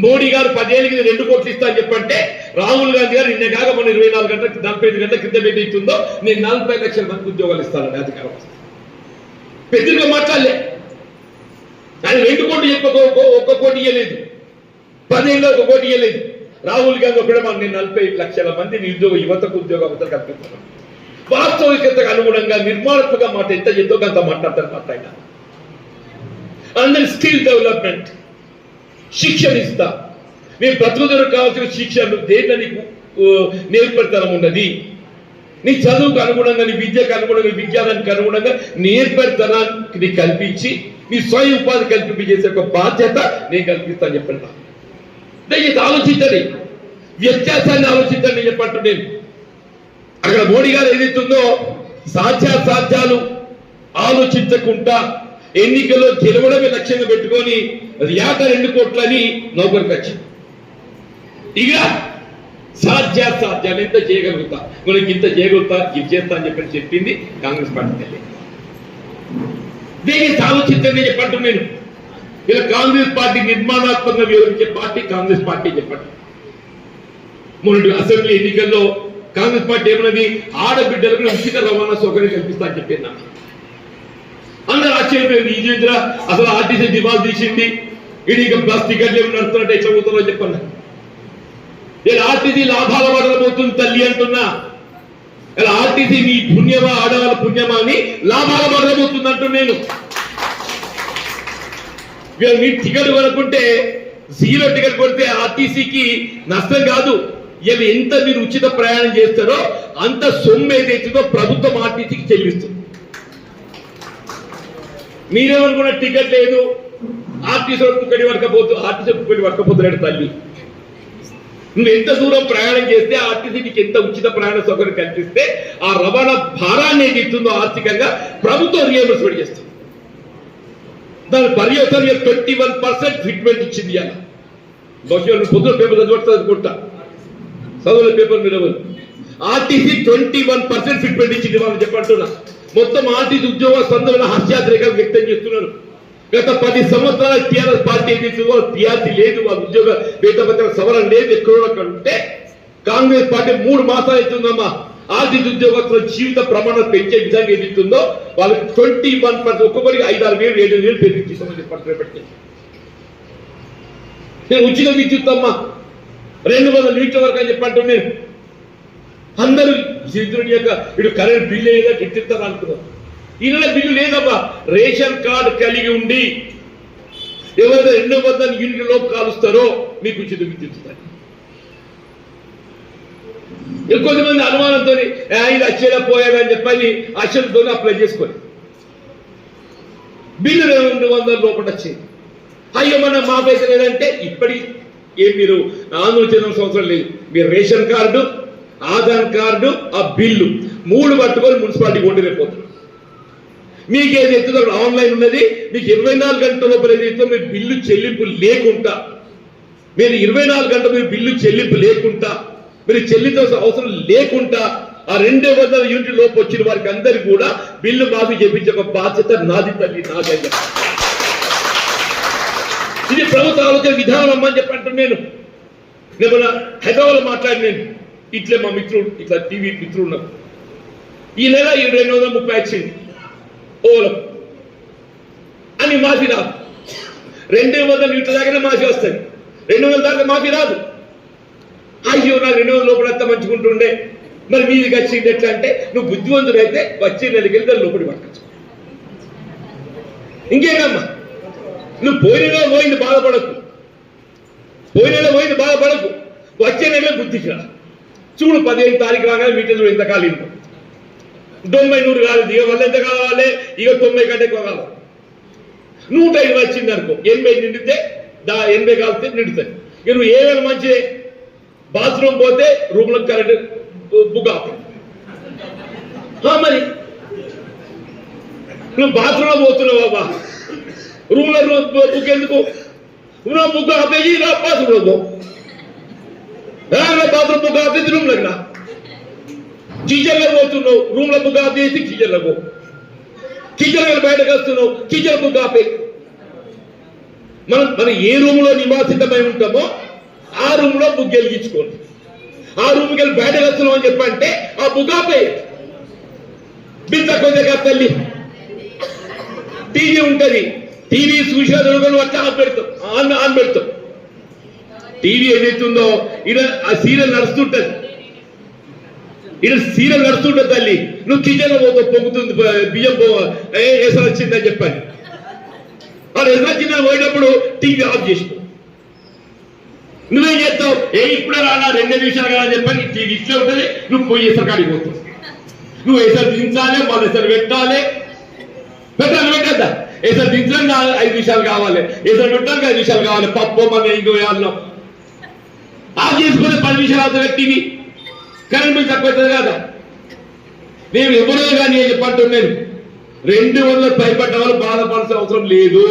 మోడీ గారు 10 ఏళ్ళకి 2 కోట్లు ఇస్తా అని చెప్పంటే రాహుల్ గాంధీ గారు నిన్న కాక మన 24 గంటలకు 45 గంటల క్రితం ఏది ఇస్తుందో నేను 40 లక్షల మందికి ఉద్యోగాలు ఇస్తానండి అధికారం. పెద్దగా మాట్లాడలే. ఆయన 2 కోట్లు చెప్పక 1 కోటి ఇవ్వలేదు. 10 ఏళ్ళలో 1 కోటి ఇవ్వలేదు. రాహుల్ గాంధీ ఒకటే మనం నేను 40 లక్షల మంది నిరుద్యోగ యువతకు ఉద్యోగ అవసరం కల్పిస్తున్నాను. వాస్తవికతకు అనుగుణంగా నిర్మాణాత్మక మాట ఎంత ఎంతో అంత మాట్లాడతారు. మాట్లాడినా అందరి స్కిల్ డెవలప్మెంట్ శిక్షణ ఇస్తా. నేను బ్రతుకుదెరువు కావాల్సిన శిక్షణ దేంట్లో నీకు నేర్పరితనం ఉన్నది, నీ చదువుకు అనుగుణంగా, నీ విద్యకు అనుగుణంగా, విజ్ఞానానికి అనుగుణంగా నేర్పరితనాన్ని కల్పించి నీ స్వయం ఉపాధి కల్పించేసే ఒక బాధ్యత నేను కల్పిస్తాను చెప్పండి. దయచేసి ఆలోచించండి, వ్యత్యాసాన్ని ఆలోచించండి చెప్పంటు నేను. అక్కడ మోడీ గారు ఏదైతుందో సాధ్యాసాధ్యాలు ఆలోచించకుండా ఎన్నికల్లో గెలవడమే లక్ష్యంగా పెట్టుకొని అది 2 కోట్లని నౌకరికి వచ్చింది. ఇక సాధ్యాసాధ్యాలు ఎంత చేయగలుగుతా, మనకి ఇంత చేయగలుగుతా, ఇది చేస్తా అని చెప్పి చెప్పింది కాంగ్రెస్ పార్టీ తల్లి. దీన్ని ఆలోచించండి చెప్పంటు నేను. ఇలా కాంగ్రెస్ పార్టీ నిర్మాణాత్మకంగా వివరించే పార్టీ కాంగ్రెస్ పార్టీ చెప్పండి. మొన్నటి అసెంబ్లీ ఎన్నికల్లో కాంగ్రెస్ పార్టీ ఏమన్నది? ఆడబిడ్డలకు ఉచిత రవాణా సౌకర్యం కల్పిస్తా అని చెప్పిందా. అందరూ ఆశ్చర్యపోయింది. ఈ చేతిలో అసలు ఆర్టీసీ దివాళ తీసింది, ఇది ఇక బస్ టికెట్లు ఏమి నడుస్తున్నట్టు ఎట్లా పోతుందో చెప్పండి. ఇలా ఆర్టీసీ లాభాల పడబోతుంది తల్లి అంటున్నా. ఇలా ఆర్టీసీ నీ పుణ్యమా, ఆడవాళ్ళ పుణ్యమా అని లాభాల పడబోతుంది అంటూ నేను. మీరు టికెట్ కొనుక్కుంటే 0 టికెట్ కొడితే ఆర్టీసీకి నష్టం కాదు. ఇలా ఎంత మీరు ఉచిత ప్రయాణం చేస్తారో అంత సొమ్ము ఏదైతుందో ప్రభుత్వం ఆర్టీసీకి చెల్లిస్తుంది. మీరేమనుకున్న టికెట్ లేదు, ఆర్టీసీ కుక్కడి వరకపోతు, ఆర్టీసీ కుక్కడి వరకపోతున్నాడు తల్లి. నువ్వు ఎంత దూరం ప్రయాణం చేస్తే ఆర్టీసీ నీకు ఎంత ఉచిత ప్రయాణ సౌకర్యం కల్పిస్తే ఆ రవాణా భారాన్ని ఏది ఇస్తుందో ఆర్థికంగా ప్రభుత్వం రియంబర్స్మెంట్ చేస్తుంది. దాని పర్యవసరంగా 21% ఫిట్మెంట్ ఇచ్చింది. అలా బహుశా పొద్దున పేపర్ చదువుతా అనుకుంటా, చదువుల పేపర్ మీద ఆర్టీసీ 21% ఫిట్మెంట్ ఇచ్చింది. వాళ్ళు చెప్పంటున్నా మొత్తం ఆర్టీసీ ఉద్యోగ స్పందన హర్షాతిరేకం వ్యక్తం చేస్తున్నారు. గత 10 సంవత్సరాల టీఆర్ఎస్ పార్టీ ఏదైతుందో టీఆర్సీ లేదు, వాళ్ళ ఉద్యోగ వేతన సవరణ లేదు, ఎక్కడో అక్కడ ఉంటే కాంగ్రెస్ పార్టీ 3 మాసాలు అవుతుందమ్మా ఆర్టీసీ ఉద్యోగస్తుల జీవిత ప్రమాణం పెంచే విధంగా ఏదైతుందో వాళ్ళకి 21% ఒక్కొక్కరికి 5-6 వేలు 7 వేలు పెరిగించామని చెప్పి నేను ఉచిత విద్యుత్ అమ్మా 200 లీటర్ల వరకు అని చెప్పంటు నేను. అందరూ సిద్ధుడి యొక్క ఇటు కరెంట్ బిల్లు ఏదో గిట్టిస్తారు అనుకున్నారు. ఈ నెల బిల్లు లేదమ్మా. రేషన్ కార్డు కలిగి ఉండి ఎవరైతే 200 యూనిట్ల లోపు కాలుస్తారో మీకు ఉచిత విద్యుత్. కొంతమంది అనుమానంతో ఇది వచ్చేలా పోయాడని చెప్పని ఆశలతో అప్లై చేసుకొని బిల్లు 200 లోపల వచ్చింది. అయ్యో మన మాపైతే లేదంటే ఇప్పటి ఏం మీరు ఆందోళన చెందాల్సిన అవసరం లేదు. మీరు రేషన్ కార్డు, ఆధార్ కార్డు, ఆ బిల్లు 3 పట్టుకొని మున్సిపాలిటీ ఓడిపోతారు. మీకు ఏదైతే ఆన్లైన్ ఉన్నది, మీకు 24 గంటల లోపల ఏదైతే మీరు బిల్లు చెల్లింపు లేకుండా, మీరు 24 గంటలు మీరు బిల్లు చెల్లింపు లేకుండా, మీరు చెల్లించాల్సిన అవసరం లేకుండా ఆ 200 యూనిట్ లోపు వచ్చిన వారికి అందరికీ కూడా బిల్లు మాఫీ చేపించే ఒక బాధ్యత నాది తల్లి, నాదయ్యా. ఇది ప్రభుత్వ ఆలోచన విధానం అని చెప్పి అంటాను. నేను హైదరాబాద్లో మాట్లాడి నేను ఇట్లే మా మిత్రుడు ఇట్లా టీవీ మిత్రుడు ఉన్నారు. ఈ నెల 230 వచ్చింది ఓలం అని మాఫీ రాదు. 200 యూనిట్ల దాకానే మాఫీ వస్తుంది, 200 దాకా మాఫీ రాదు. అయ్యో నాకు 200 లోపల అంతా మంచుకుంటుండే, మరి మీదికి వచ్చింది ఎట్లా అంటే, నువ్వు బుద్ధివంతుడైతే వచ్చే నెలకి వెళ్ళి దాన్ని లోపలి పట్టుకోవచ్చు. ఇంకేనమ్మా, నువ్వు పోయిన నెల పోయింది బాధపడకు, పోయిన నెల పోయింది బాధపడకు, వచ్చే నెల బుద్ధికి రా. చూడు 15 తారీఖు రాగానే మీటర్ చూడు ఎంత కాలిందో. 90 100 కాలేదు, ఇక వల్ల ఎంత కావాలి, ఇక 90 కంటే ఎక్కువ కావాలి. 105 వచ్చింది అనుకో, 80 నిండితే 80 కాలితే నిండుతాయి. ఇక నువ్వు ఏమైనా మంచిదే, బాత్రూమ్ పోతే రూమ్ లో కరెంట్ బుక్ ఆపు. మరి నువ్వు బాత్రూమ్ లో పోతున్నావు బాబా, రూమ్ లో బుక్ ఎందుకు, బుక్ ఆపేసి బాత్రూమ్ లో పో, బాత్రూమ్ బుక్ ఆపేసి రూమ్ లో కిచెన్ లో పోతున్నావు, రూమ్ లో బుక్ ఆపేసి కిచెన్ లో పో, కిచెన్ లో బయటకు వస్తున్నావు, కిచెన్ బుక్ ఆపే. మనం ఏ రూమ్ లో నివాసితమై ఉంటామో ఆ రూమ్ లో బుక్ గెలిగించుకోండి. ఆ రూమ్కి వెళ్ళి బయటకు వస్తున్నాం అని చెప్పంటే ఆ బుక్ ఆపే. బింత కొంచెం తల్లి టీవీ ఉంటది, టీవీ చూసా అట్లా ఆన్ పెడతాం. టీవీ ఏదైతుందో ఇక్కడ ఆ సీరియల్ నడుస్తుంటది, ఇక్కడ సీరియల్ నడుస్తుంటది తల్లి. నువ్వు కిచెన్ లో పోతావు, పొంగుతుంది బియ్యం ఎసరు వచ్చిందని చెప్పాలి. వాళ్ళు ఎసరు వచ్చిందని పోయినప్పుడు టీవీ ఆఫ్ చేసుకో. నువ్వేం చేస్తావు, ఇప్పుడే రానా 2 నిమిషాలు కదా చెప్పని టీవీ ఇట్లా ఉంటుంది, నువ్వు పోయి ఎసరు కాడికి పోతావు. నువ్వు ఎసరు దించాలి, వాళ్ళు ఎసరు పెట్టాలి, పెట్టద్దా, ఎసరు దించడానికి 5 నిమిషాలు కావాలి, ఎసరు పెట్టడానికి 5 నిమిషాలు కావాలి. పప్పు మన ఇంకో వేయాలను ఆఫ్ చేసుకుని 10 నిమిషాలు అవుతుంది టీవీ, కరెంట్ బిల్ తక్కువ అవుతుంది కదా. నేను ఎవరో కానీ చెప్పంటున్నాను, 200 పైపడ్డ వాళ్ళు బాధపడాల్సిన అవసరం లేదు.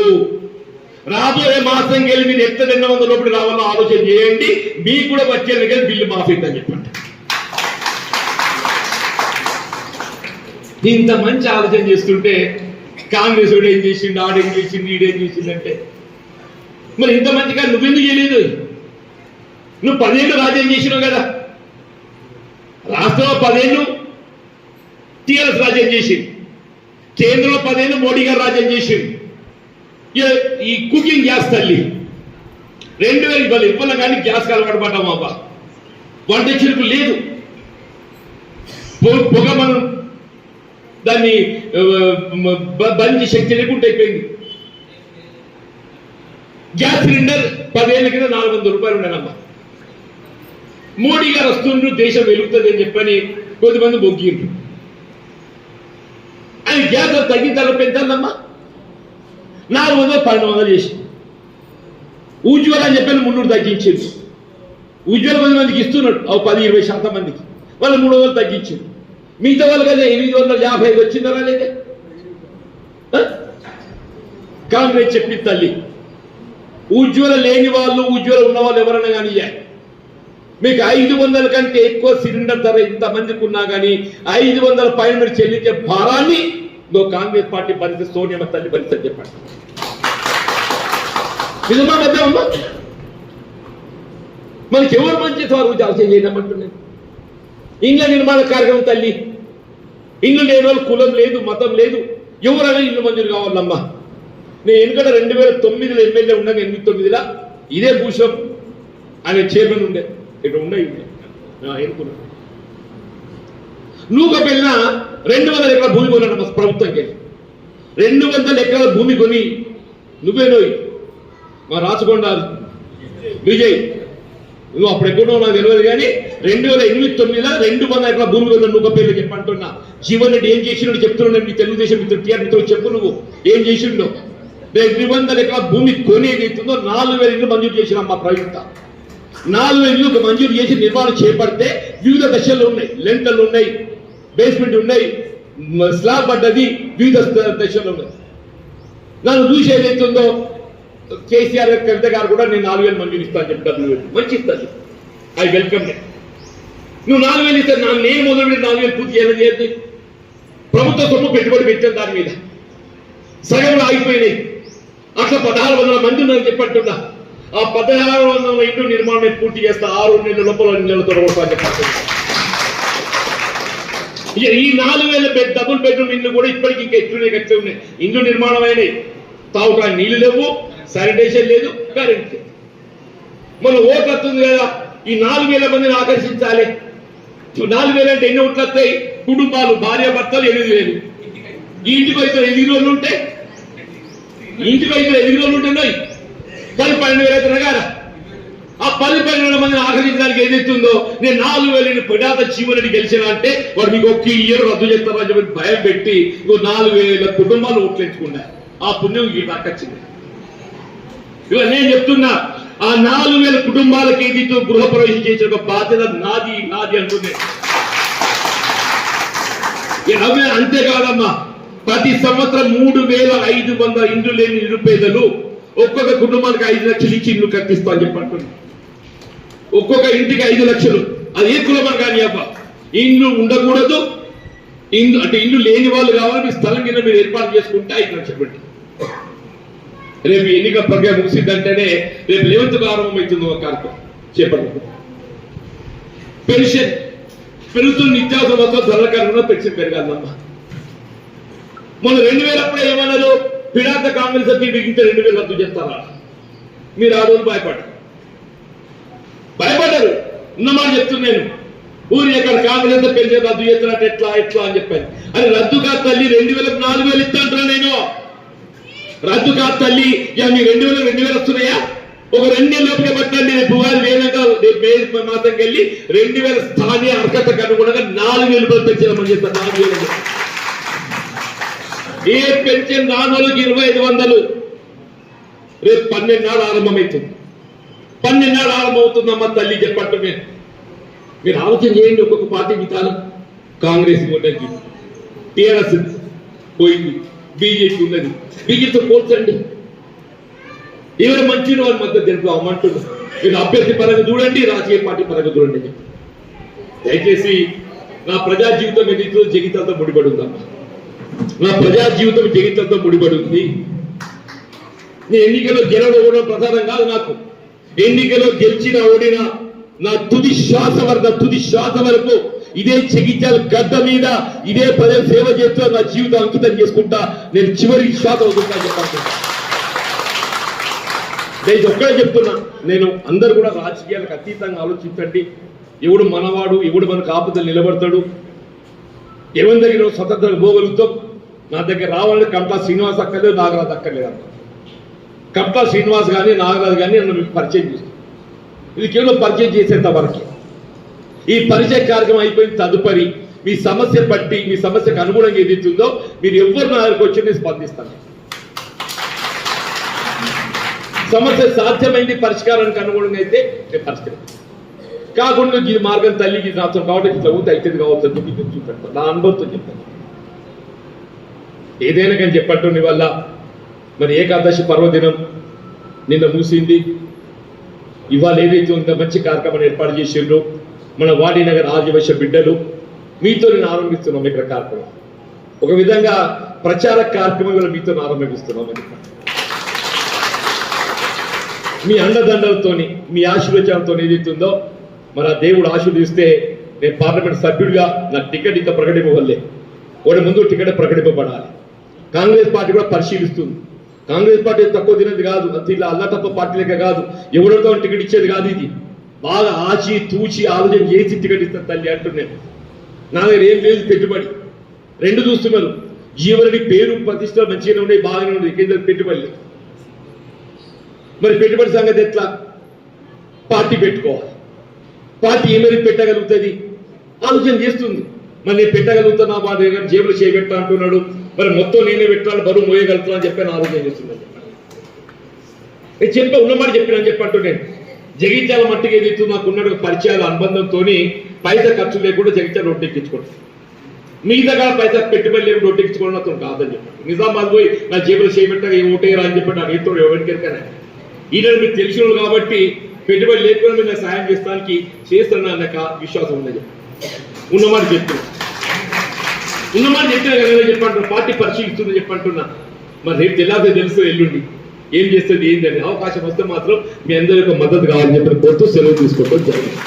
రాబోయే మాసం వెళ్ళి మీరు ఎంత 200 లోపలి రావాలో ఆలోచన చేయండి, మీకు కూడా వచ్చే దగ్గర బిల్లు మాఫీ అని చెప్పండి. ఇంత మంచి ఆలోచన చేస్తుంటే కాంగ్రెస్ వాడు ఏం చేసిండు, ఆడేం చేసిండు, ఈడేం చేసిండంటే మరి ఇంత మంచిగా నువ్వెందుకు చేయలేదు? నువ్వు 10 ఏళ్ళు రాజ్యం చేసినావు కదా, రాష్ట్రంలో 10 ఏళ్ళు టీఆర్ఎస్ రాజ్యం చేసింది, కేంద్రంలో 10 ఏళ్ళు మోడీ గారు రాజ్యం చేసింది. ఈ కుకింగ్ గ్యాస్ తల్లి 2000 ఇవ్వాలి కానీ గ్యాస్ అలవాటు పడ్డాం అబ్బా, వంట చిరుకు లేదు, పొగ మనం దాన్ని బంద్ శక్తి లేకుండా అయిపోయింది. గ్యాస్ సిలిండర్ 10 ఏళ్ళ కింద 400 రూపాయలు ఉండేనమ్మా. మోడీ గారు వస్తుండ్రు, దేశం వెలుగుతుంది అని చెప్పని కొద్దిమంది మొగ్గిండ్రు. ఆయన గ్యాస్ తగ్గించాలో పెంచాలమ్మా, 400 1200 చేసి ఉజ్వల అని చెప్పి 300 తగ్గించింది. ఉజ్వల 10 మందికి ఇస్తున్నాడు, 10-20% మందికి, వాళ్ళు 300 తగ్గించింది. మిగతా వాళ్ళు కదా 850 వచ్చిందా లేదా? కాంగ్రెస్ చెప్పి తల్లి ఉజ్వల లేని వాళ్ళు, ఉజ్వల ఉన్న వాళ్ళు ఎవరైనా కానీ మీకు 500 కంటే ఎక్కువ సిలిండర్ ధర ఇంతమందికి ఉన్నా కానీ 500 పైన మీరు చెల్లించే భారాన్ని కాంగ్రెస్ పార్టీ పరిస్థితి, సోనియా తల్లి పరిస్థితి చెప్పండి. నిజమా మధ్యమా? మనకి ఎవరు మంచి వారు ఆలోచన చేయమంటున్నాను. ఇండ్ల నిర్మాణ కార్యక్రమం తల్లి, ఇల్లు లేని వాళ్ళు కులం లేదు, మతం లేదు, ఎవరైనా ఇల్లు మంజూరు కావాలమ్మా. నేను ఎందుకంటే 2009లో ఎమ్మెల్యే ఉండగా 89లో ఇదే భూషం అనే చైర్మన్ ఉండే, ఇక్కడ ఉండే ఎన్నుకున్నా. నువ్వు వెళ్ళినా 200 ఎకరాల భూమి కొన్నాడు ప్రభుత్వంకి. 200 ఎకరాల భూమి కొని నువ్వేనోయి మా రాచకొండ విజయ్, నువ్వు అప్పుడు ఎక్కడో నాకు తెలియదు కానీ 2008-9లో 200 ఎకరాల భూమి కొన్నాడు నువ్వు పేర్లు చెప్పంటున్నా. జీవన్ రెడ్డి ఏం చేసిండో చెప్తున్నాడు, నీ తెలుగుదేశం మిత్రుడు టీఆర్ మిత్రుడు చెప్పు, నువ్వు ఏం చేసిండో. 200 ఎకరాల భూమి కొని ఏదైతుందో 4000 ఇళ్ళు మంజూరు చేసిన మా ప్రభుత్వం. 4000 ఇళ్ళు మంజూరు చేసి నిర్మాణం చేపడితే వివిధ దశలు ఉన్నాయి, లెంటర్లు ఉన్నాయి, బేస్మెంట్ ఉన్నాయి, స్లాబ్ పడ్డది, వివిధ దశలు ఉన్నాయి. నన్ను చూసి ఏదైతుందో కేసీఆర్ కవిత గారు కూడా నేను 4000 మంజూరు ఇస్తాను చెప్తాను, మంచి ఇస్తాను, ఐ వెల్కమ్. నువ్వు 4,000 ఇస్తే నేను మొదలుపెట్టి 4,000 పూర్తి చేయలేదు. ప్రభుత్వ సొమ్ము పెట్టుబడి పెట్టాను దాని మీద, సగంలో ఆగిపోయినాయి. అట్లా 1,600 మంది ఉన్నారని చెప్పట్టున్నా. ఆ 1,600 ఇండ్లు నిర్మాణం పూర్తి చేస్తా 6 నెలల లోపల నెలలతో చెప్పారు. ఈ 4,000 డబుల్ బెడ్రూమ్ ఇండ్లు కూడా ఇప్పటికీ ఇంకా ఎట్లనే ఉన్నాయి. ఇండ్లు నిర్మాణం అయినాయి, తాగుటానికి నీళ్లు లేవు, శానిటేషన్ లేదు, కరెంట్ లేదు. మన ఓట్లు వస్తుంది కదా, ఈ 4,000 మందిని ఆకర్షించాలి. 4,000 అంటే ఎన్ని ఓట్లు వస్తాయి? కుటుంబాలు, భార్య భర్తలు 8,000. ఈ ఇంటికి అయితే 8 రోజులు ఉంటే, ఇంటికి అయితే 8 రోజులు ఉంటున్నాయి, 12,000 అవుతున్నా కదా. ఆ 12,000 మందిని ఆకర్షించడానికి ఏదైతుందో, నేను 4,000 పిడాత జీవనని గెలిచిన అంటే వాడు మీకు ఒక్క ఇయర్ రద్దు చేస్తారని చెప్పి భయం పెట్టి 4,000 కుటుంబాలు ఓట్లు ఎంచుకున్నారు. ఆ పుణ్యం ఈ దాకొచ్చింది. ఇవాళ నేను చెప్తున్నా, ఆ 4,000 కుటుంబాలకి ఏదైతే గృహప్రవేశం చేసిన ఒక బాధ్యత నాది అంటుంది. అంతేకాదమ్మా, ప్రతి సంవత్సరం 3,500 ఇండ్లు లేని నిరుపేదలు ఒక్కొక్క కుటుంబానికి 5 లక్షలు ఇచ్చి ఇల్లు కట్టిస్తా అని చెప్పండి. ఒక్కొక్క ఇంటికి 5 లక్షలు. అది ఏ కులమని కానీ అబ్బా, ఇండ్లు ఉండకూడదు, అంటే ఇండ్లు లేని వాళ్ళు కావాలి, మీ స్థలం కింద మీరు ఏర్పాటు చేసుకుంటే 5 లక్షలు పెట్టి. రేపు ఎన్నికల ప్రక్రియ ముగిసిందంటేనే రేపు 11th ప్రారంభమవుతుంది ఒక కార్యక్రమం చేపట్టు. పెన్షన్ పెరుగుతున్న నిత్యావసర వస్తువుల ధరల కారణంగా పెన్షన్ పెరగాలమ్మా. మొన్న 2000 అప్పుడే ఏమన్నారు, పిడాత కాంగ్రెస్ అతి బిగించే 2,000 రద్దు చేస్తారా? మీరు ఆ రోజు భయపడ్డారు. ఉన్నమాట చెప్తున్నాను, ఊరి ఎక్కడ కాంగ్రెస్ పెన్షన్ రద్దు చేస్తున్నట్టు ఎట్లా అని చెప్పాను. అది రద్దు కాదు తల్లి, 2,000 4,000 ఇస్తాంటారా? నేను రద్దు కాదు తల్లి. మీ 2,000 వస్తున్నాయా? ఒక 2 నెలలోపే పట్టండి. రేపు రేపు మాత్రం వెళ్ళి 2,000 స్థానిక అర్హతకు అనుగుణంగా 4,000 రూపాయలు పెంచామని చెప్తారు. 4,000 ఏ పెన్షన్ రానోళ్ళకి 2,500. రేపు 12 నాడు ఆరంభమవుతుంది. 12 నాడు ఆరంభమవుతుందమ్మా తల్లి చెప్పట్టు. మీరు ఆలోచన చేయండి. ఒక్కొక్క పార్టీ విధానం, కాంగ్రెస్ ఉన్నది, టీఆర్ఎస్ పోయింది, బీజేపీ ఉన్నది. బీజేపీతో పోల్చండి, ఎవరు మంచి వారి మద్దతు తెలుపుతామంటున్నారు. మీరు అభ్యర్థి పరంగా చూడండి, రాజకీయ పార్టీ పరంగా చూడండి. దయచేసి నా ప్రజా జీవితం ఏదైతే జగితాలతో ముడిపడి ఉందమ్మా, నా ప్రజా జీవితం జగితాలతో ముడిపడి ఉంది. నేను ఎన్నికల్లో గెలవడం ప్రధానం కాదు నాకు. ఎన్నికల్లో గెలిచినా ఓడినా నా తుది శ్వాస వరకు ఇదే జగిత్యాల గడ్డ మీద ఇదే ప్రజల సేవ చేస్తూ నా జీవితం అంకితం చేసుకుంటా. నేను చివరి శ్వాస అవుతుందా చెప్పాను. నేను ఒక్కడే చెప్తున్నా, నేను అందరు కూడా రాజకీయాలకు అతీతంగా ఆలోచించండి. ఎవడు మనవాడు, ఎవడు మన కాపుదలు నిలబడతాడు, ఎవరి దగ్గర స్వతంత్రంగా పోగలుగుతాం. నా దగ్గర రావాలని కంపా శ్రీనివాస్ అక్కర్లేదు, నాగరాజు అక్కర్లేదు అన్న. కంపా శ్రీనివాస్ కానీ నాగరాజు కానీ నన్ను మీకు పరిచయం చేస్తాను. ఇది కేవలం పరిచయం చేసేంత వరకు. ఈ పరిచయ కార్యక్రమం అయిపోయిన తదుపరి మీ సమస్య బట్టి, మీ సమస్యకు అనుగుణంగా ఏదైతుందో మీరు ఎవరు నా దగ్గరకు వచ్చి నేను స్పందిస్తాను. సమస్య సాధ్యమైంది పరిష్కారానికి అనుగుణంగా అయితే నేను పరిష్కరిస్తాను. కాకుండా ఈ మార్గం తల్లికి రాత్రం కాబట్టి ఇట్లా ఊతే అవుతుంది కావచ్చు అని చెప్పి చూపెడతాను. నా అనుభవంతో చెప్తాను. ఏదైనా కానీ చెప్పట్టు నీ వల్ల మరి ఏకాదశి పర్వదినం నిన్న మూసింది. ఇవాళ ఏదైతే ఉందో మంచి కార్యక్రమాన్ని ఏర్పాటు చేసిండ్రు మన వాడినగర్ ఆదివాసీ బిడ్డలు. మీతో నేను ఆరంభిస్తున్నాం ఇక్కడ కార్యక్రమం. ఒక విధంగా ప్రచార కార్యక్రమం ఇవాళ మీతో ఆరంభిస్తున్నాం. మీ అండదండలతోని, మీ ఆశీర్వచనంతో ఏదైతుందో మరి ఆ దేవుడు ఆశీర్వదిస్తే నేను పార్లమెంట్ సభ్యుడిగా నా టికెట్ ఇంకా ప్రకటింపవల్లే. ఒకటి ముందు టికెట్ ప్రకటింపబడాలి. కాంగ్రెస్ పార్టీ కూడా పరిశీలిస్తుంది. కాంగ్రెస్ పార్టీ తక్కువ తినేది కాదు, అంత ఇలా అల్లా తప్ప పార్టీలకే కాదు, ఎవరితో టికెట్ ఇచ్చేది కాదు. ఇది బాగా ఆచి తూచి ఆలోచన చేసి టికెట్ ఇస్తాను తల్లి అంటున్నాను. నా దగ్గర ఏం లేదు పెట్టుబడి. 2 చూస్తున్నారు, జీవనని పేరు ప్రతిష్టలు మంచిగానే ఉన్నాయి, బాగానే ఉన్నాయి, కేంద్ర పెట్టుబడి. మరి పెట్టుబడి సంగతి ఎట్లా? పార్టీ పెట్టుకోవాలి. పార్టీ ఏమైనా పెట్టగలుగుతుంది ఆలోచన చేస్తుంది. మరి నేను పెట్టగలుగుతున్నా, మా దగ్గర జేబులు చేయబెట్టా అంటున్నాడు. మరి మొత్తం నేనే పెట్టాలి, బరువు మోయగలుగుతున్నా అని చెప్పి ఆలోచన చేస్తున్నాను. నేను చెప్పా, ఉన్నమాట చెప్పినా చెప్పంటూ నేను జగిత్యాల మట్టికి ఏదైతే నాకు ఉన్నట్టు పరిచయాల అనుబంధంతో పైసా ఖర్చు లేకుండా జగిత్యాల రోడ్డు ఎక్కించుకోండి. మీ దగ్గర పైసా పెట్టుబడి లేకుండా రోడ్డు ఎక్కించుకోవడం అతను కాదని చెప్పండి. నిజామాబాద్ పోయి నా జేబులు చేయబెట్టగా ఓటేరా అని చెప్పి నాకు ఏతో ఎవరికైనా ఈయన మీకు తెలిసిన కాబట్టి పెట్టుబడి లేకుండా మీరు సాయం చేస్తానికి చేస్తున్నా అన్న విశ్వాసం ఉన్నది. ఉన్నమాట చెప్తున్నా కదా చెప్పంటున్నా, పార్టీ పరిశీలిస్తుంది చెప్పంటున్నా. మరి రేపు తెల్లారితే తెలుసు ఎల్లుండి ఏం చేస్తుంది ఏంటని అవకాశం వస్తే మాత్రం మీ అందరి యొక్క మద్దతు కావాలని చెప్పి కోరుతూ సెలవు తీసుకోవడం జరిగింది.